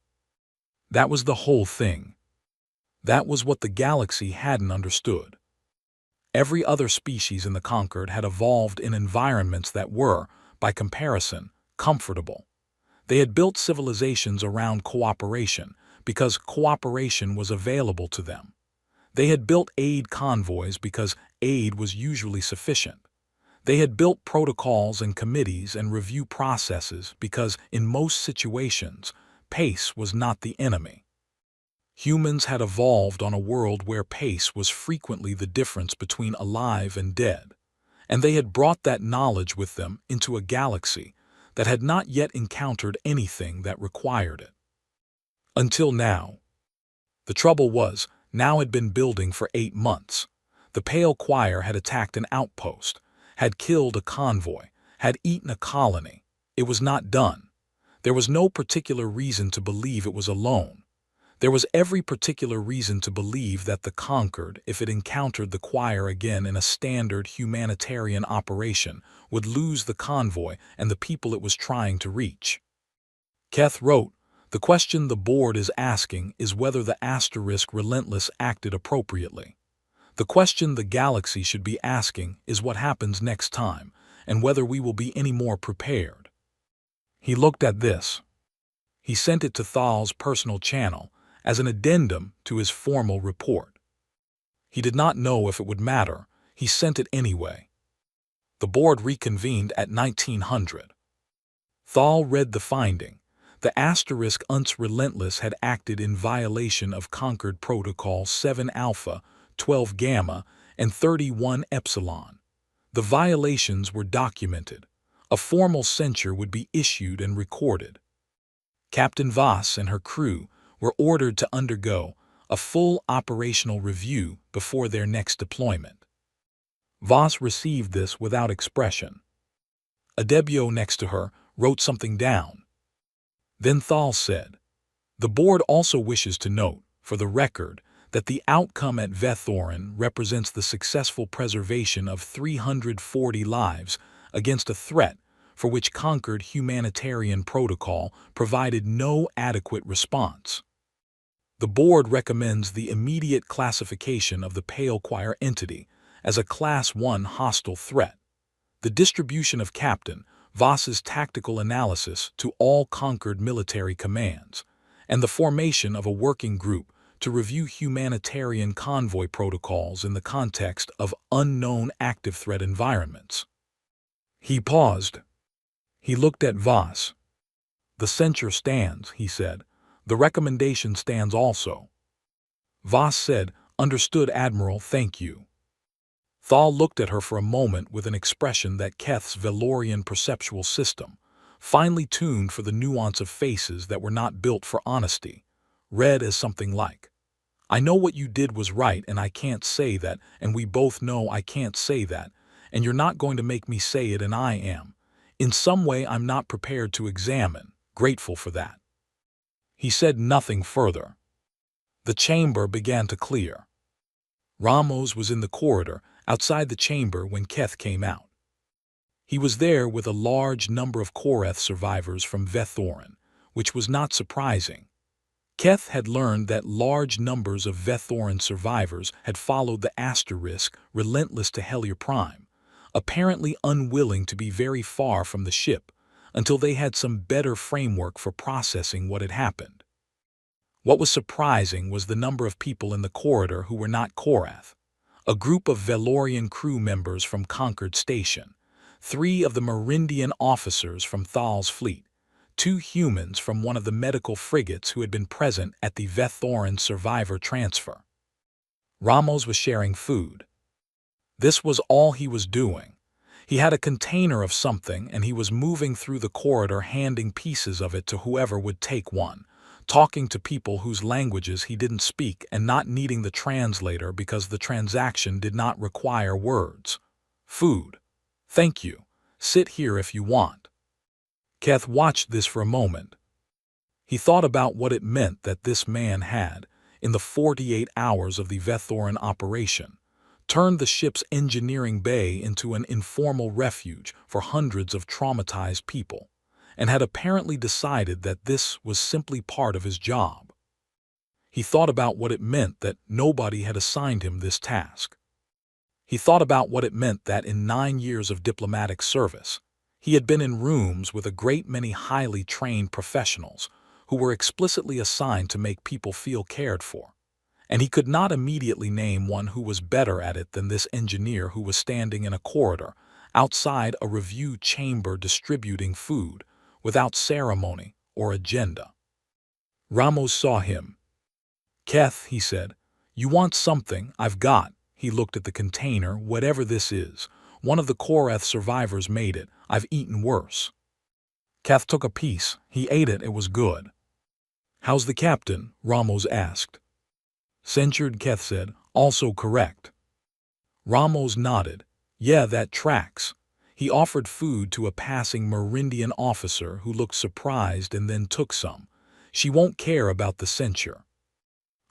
That was the whole thing. That was what the galaxy hadn't understood. Every other species in the Conquered had evolved in environments that were, by comparison, comfortable. They had built civilizations around cooperation because cooperation was available to them. They had built aid convoys because aid was usually sufficient. They had built protocols and committees and review processes because, in most situations, pace was not the enemy. Humans had evolved on a world where pace was frequently the difference between alive and dead, and they had brought that knowledge with them into a galaxy that had not yet encountered anything that required it. Until now. The trouble was, now had been building for 8 months. The Pale Choir had attacked an outpost, had killed a convoy, had eaten a colony. It was not done. There was no particular reason to believe it was alone. There was every particular reason to believe that the Conquered, if it encountered the choir again in a standard humanitarian operation, would lose the convoy and the people it was trying to reach. Keth wrote, "The question the board is asking is whether the asterisk relentless acted appropriately. The question the galaxy should be asking is what happens next time, and whether we will be any more prepared." He looked at this. He sent it to Thal's personal channel as an addendum to his formal report. He did not know if it would matter. He sent it anyway. The board reconvened at 1900. Thal read the finding. The asterisk UNS relentless had acted in violation of Conquered Protocol 7 Alpha, 12 Gamma, and 31 Epsilon. The violations were documented. A formal censure would be issued and recorded. Captain Voss and her crew were ordered to undergo a full operational review before their next deployment. Voss received this without expression. Adebio next to her wrote something down. Then Thal said, "The board also wishes to note, for the record, that the outcome at Vethorin represents the successful preservation of 340 lives against a threat for which Conquered humanitarian protocol provided no adequate response. The board recommends the immediate classification of the Pale Choir entity as a Class 1 hostile threat, the distribution of Captain Voss's tactical analysis to all Conquered military commands, and the formation of a working group to review humanitarian convoy protocols in the context of unknown active threat environments." He paused. He looked at Voss. "The censure stands," he said. "The recommendation stands also." Voss said, "Understood, Admiral, thank you." Thal looked at her for a moment with an expression that Keth's Velorian perceptual system, finely tuned for the nuance of faces that were not built for honesty, read as something like, "I know what you did was right and I can't say that, and we both know I can't say that, and you're not going to make me say it, and I am. In some way I'm not prepared to examine, grateful for that." He said nothing further. The chamber began to clear. Ramos was in the corridor outside the chamber when Keth came out. He was there with a large number of Koreth survivors from Vethorin, which was not surprising. Keth had learned that large numbers of Vethorin survivors had followed the asterisk relentless to Hellier Prime, apparently unwilling to be very far from the ship until they had some better framework for processing what had happened. What was surprising was the number of people in the corridor who were not Korath. A group of Velorian crew members from Conquered Station, 3 of the Merindian officers from Thal's fleet, 2 humans from one of the medical frigates who had been present at the Vethorin survivor transfer. Ramos was sharing food. This was all he was doing. He had a container of something and he was moving through the corridor handing pieces of it to whoever would take one, talking to people whose languages he didn't speak and not needing the translator because the transaction did not require words. "Food. Thank you. Sit here if you want." Keth watched this for a moment. He thought about what it meant that this man had, in the 48 hours of the Vethoran operation, turned the ship's engineering bay into an informal refuge for hundreds of traumatized people, and had apparently decided that this was simply part of his job. He thought about what it meant that nobody had assigned him this task. He thought about what it meant that in 9 years of diplomatic service, he had been in rooms with a great many highly trained professionals who were explicitly assigned to make people feel cared for, and he could not immediately name one who was better at it than this engineer who was standing in a corridor outside a review chamber distributing food without ceremony or agenda. Ramos saw him. "Keth," he said, "you want something? I've got." He looked at the container. "Whatever this is, one of the Korath survivors made it. I've eaten worse." Keth took a piece. He ate it. It was good. "How's the captain?" Ramos asked. Censured, Keth said. "Also correct." Ramos nodded. "Yeah, that tracks." He offered food to a passing Merindian officer who looked surprised and then took some. "She won't care about the censure."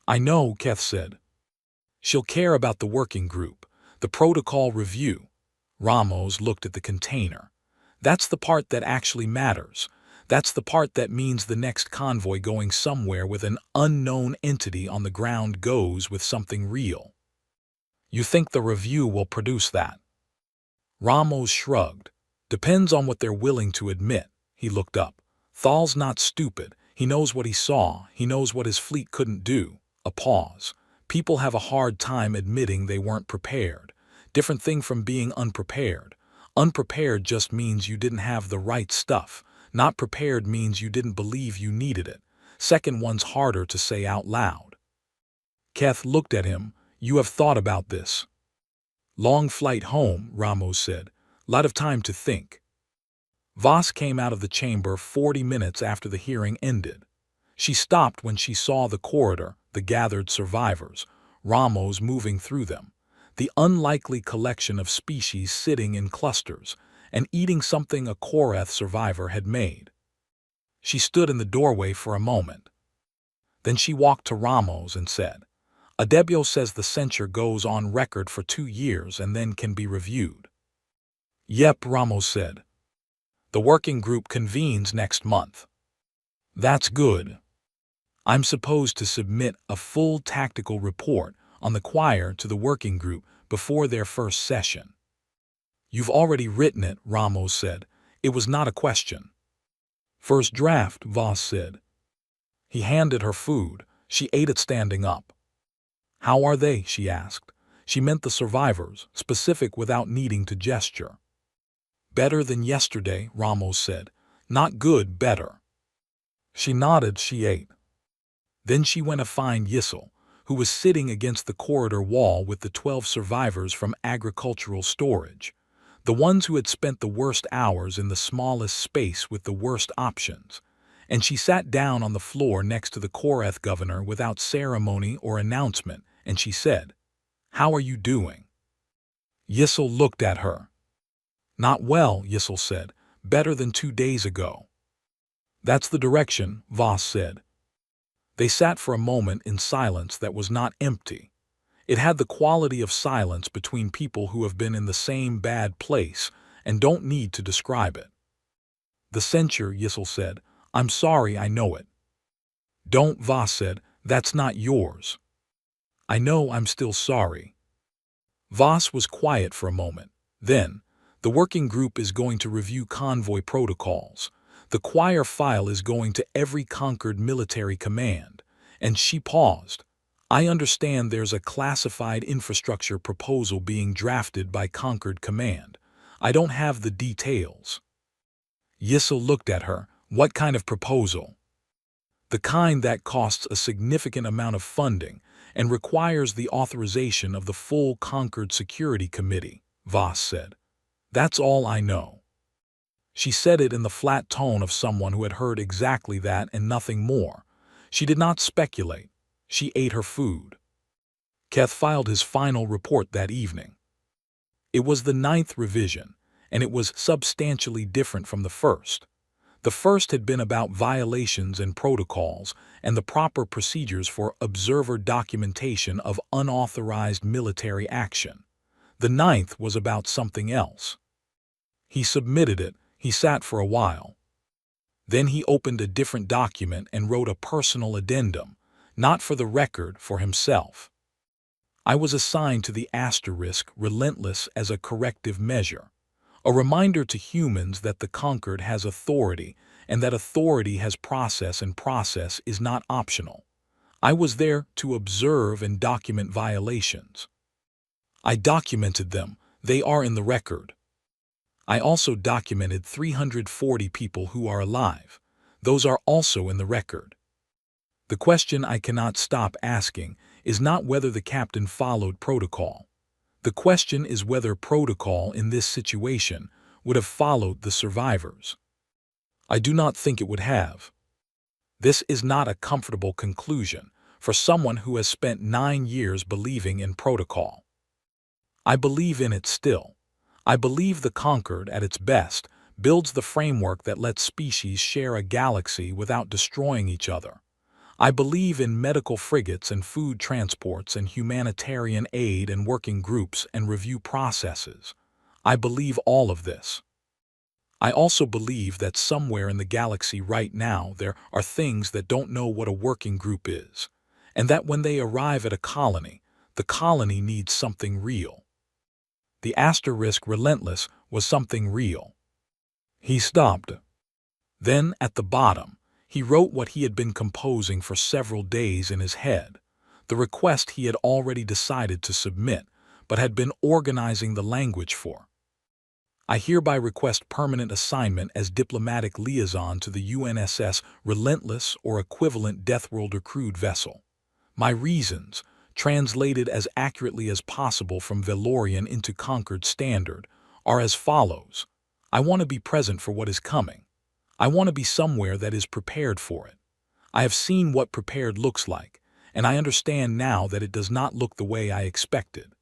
"I know," Keth said. "She'll care about the working group, the protocol review." Ramos looked at the container. "That's the part that actually matters. That's the part that means the next convoy going somewhere with an unknown entity on the ground goes with something real." "You think the review will produce that?" Ramos shrugged. "Depends on what they're willing to admit." He looked up. "Thal's not stupid. He knows what he saw. He knows what his fleet couldn't do." A pause. "People have a hard time admitting they weren't prepared. Different thing from being unprepared. Unprepared just means you didn't have the right stuff. Not prepared means you didn't believe you needed it. Second one's harder to say out loud." Keth looked at him. "You have thought about this?" "Long flight home," Ramos said. "Lot of time to think." Voss came out of the chamber 40 minutes after the hearing ended. She stopped when she saw the corridor, the gathered survivors, Ramos moving through them, the unlikely collection of species sitting in clusters and eating something a Korath survivor had made. She stood in the doorway for a moment. Then she walked to Ramos and said, "Adebio says the censure goes on record for 2 years and then can be reviewed." "Yep," Ramos said. "The working group convenes next month." "That's good." "I'm supposed to submit a full tactical report on the choir to the working group before their first session." "You've already written it," Ramos said. "It was not a question." "First draft," Voss said. He handed her food. She ate it standing up. "How are they?" she asked. She meant the survivors, specific without needing to gesture. "Better than yesterday," Ramos said. "Not good, better." She nodded. She ate. Then she went to find Yissel, who was sitting against the corridor wall with the 12 survivors from agricultural storage, the ones who had spent the worst hours in the smallest space with the worst options, and she sat down on the floor next to the Korath governor without ceremony or announcement, and she said, "How are you doing?" Yissel looked at her. "Not well," Yissel said. "Better than 2 days ago." "That's the direction," Voss said. They sat for a moment in silence that was not empty. It had the quality of silence between people who have been in the same bad place and don't need to describe it. "The censure," Yissel said. "I'm sorry, I know it." "Don't," Voss said. "That's not yours." "I know, I'm still sorry." Voss was quiet for a moment. Then, "The working group is going to review convoy protocols. The choir file is going to every conquered military command." And she paused. "I understand there's a classified infrastructure proposal being drafted by Conquered Command. I don't have the details." Yissel looked at her. "What kind of proposal?" "The kind that costs a significant amount of funding and requires the authorization of the full Conquered Security Committee," Voss said. "That's all I know." She said it in the flat tone of someone who had heard exactly that and nothing more. She did not speculate. She ate her food. Keth filed his final report that evening. It was the 9th revision, and it was substantially different from the first. The first had been about violations and protocols and the proper procedures for observer documentation of unauthorized military action. The ninth was about something else. He submitted it. He sat for a while. Then he opened a different document and wrote a personal addendum, not for the record, for himself. I was assigned to the asterisk relentless as a corrective measure, a reminder to humans that the conquered has authority and that authority has process and process is not optional. I was there to observe and document violations. I documented them. They are in the record. I also documented 340 people who are alive. Those are also in the record. The question I cannot stop asking is not whether the captain followed protocol. The question is whether protocol in this situation would have followed the survivors. I do not think it would have. This is not a comfortable conclusion for someone who has spent 9 years believing in protocol. I believe in it still. I believe the conquered, at its best, builds the framework that lets species share a galaxy without destroying each other. I believe in medical frigates and food transports and humanitarian aid and working groups and review processes. I believe all of this. I also believe that somewhere in the galaxy right now there are things that don't know what a working group is, and that when they arrive at a colony, the colony needs something real. The asterisk relentless was something real. He stopped. Then, at the bottom, he wrote what he had been composing for several days in his head, the request he had already decided to submit, but had been organizing the language for. I hereby request permanent assignment as diplomatic liaison to the UNSS Relentless or equivalent Deathworlder crewed vessel. My reasons, translated as accurately as possible from Valorian into Conquered Standard, are as follows. I want to be present for what is coming. I want to be somewhere that is prepared for it. I have seen what prepared looks like, and I understand now that it does not look the way I expected.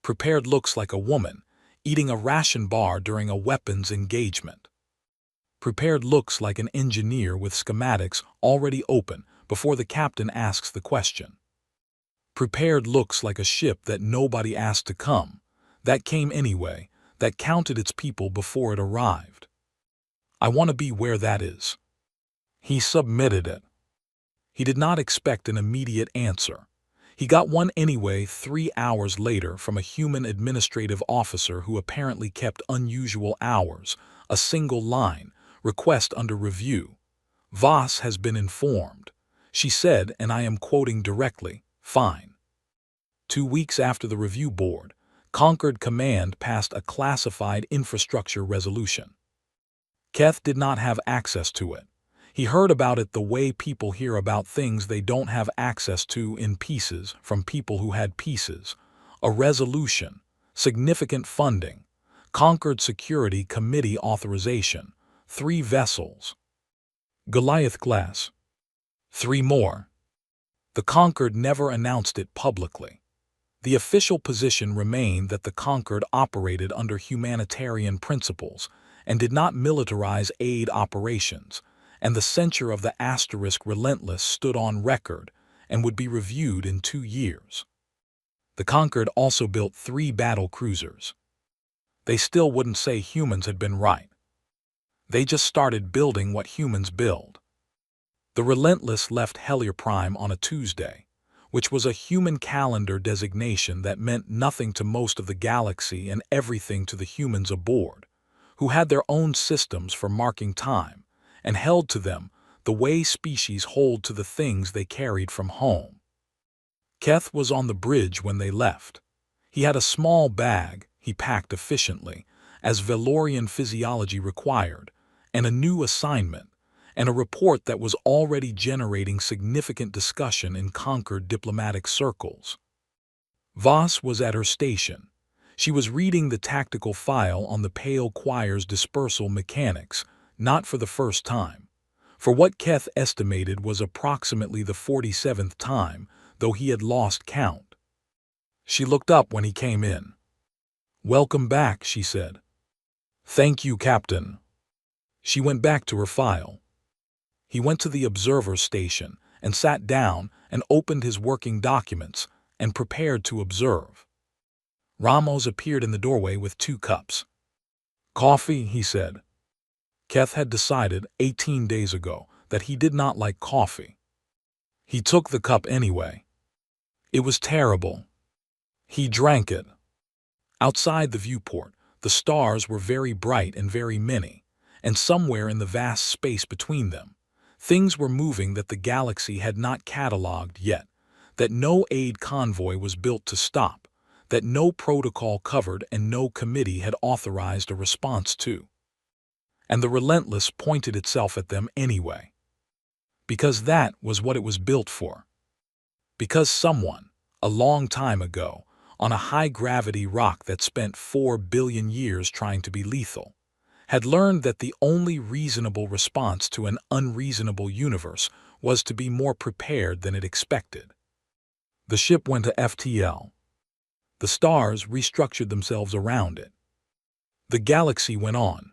Prepared looks like a woman eating a ration bar during a weapons engagement. Prepared looks like an engineer with schematics already open before the captain asks the question. Prepared looks like a ship that nobody asked to come, that came anyway, that counted its people before it arrived. I want to be where that is. He submitted it. He did not expect an immediate answer. He got one anyway 3 hours later from a human administrative officer who apparently kept unusual hours, a single line, request under review. Voss has been informed. She said, and I am quoting directly, fine. 2 weeks after the review board, Conquered Command passed a classified infrastructure resolution. Keth did not have access to it. He heard about it the way people hear about things they don't have access to in pieces from people who had pieces. A resolution, significant funding, Conquered Security Committee authorization, 3 vessels. Goliath class. 3 more. The Conquered never announced it publicly. The official position remained that the Conquered operated under humanitarian principles and did not militarize aid operations, and the censure of the asterisk relentless stood on record and would be reviewed in 2 years. The Conquered also built 3 battle cruisers. They still wouldn't say humans had been right. They just started building what humans build. The Relentless left Hellier Prime on a Tuesday, which was a human calendar designation that meant nothing to most of the galaxy and everything to the humans aboard, who had their own systems for marking time, and held to them the way species hold to the things they carried from home. Keth was on the bridge when they left. He had a small bag he packed efficiently, as Valorian physiology required, and a new assignment, and a report that was already generating significant discussion in Conquered diplomatic circles. Voss was at her station. She was reading the tactical file on the Pale Choir's dispersal mechanics, not for the first time. For what Keth estimated was approximately the 47th time, though he had lost count. She looked up when he came in. "Welcome back," she said. "Thank you, Captain." She went back to her file. He went to the observer station and sat down and opened his working documents and prepared to observe. Ramos appeared in the doorway with 2 cups. "Coffee," he said. Keth had decided 18 days ago that he did not like coffee. He took the cup anyway. It was terrible. He drank it. Outside the viewport, the stars were very bright and very many, and somewhere in the vast space between them, things were moving that the galaxy had not catalogued yet, that no aid convoy was built to stop, that no protocol covered and no committee had authorized a response to. And the Relentless pointed itself at them anyway. Because that was what it was built for. Because someone, a long time ago, on a high-gravity rock that spent 4 billion years trying to be lethal, had learned that the only reasonable response to an unreasonable universe was to be more prepared than it expected. The ship went to FTL. The stars restructured themselves around it. The galaxy went on.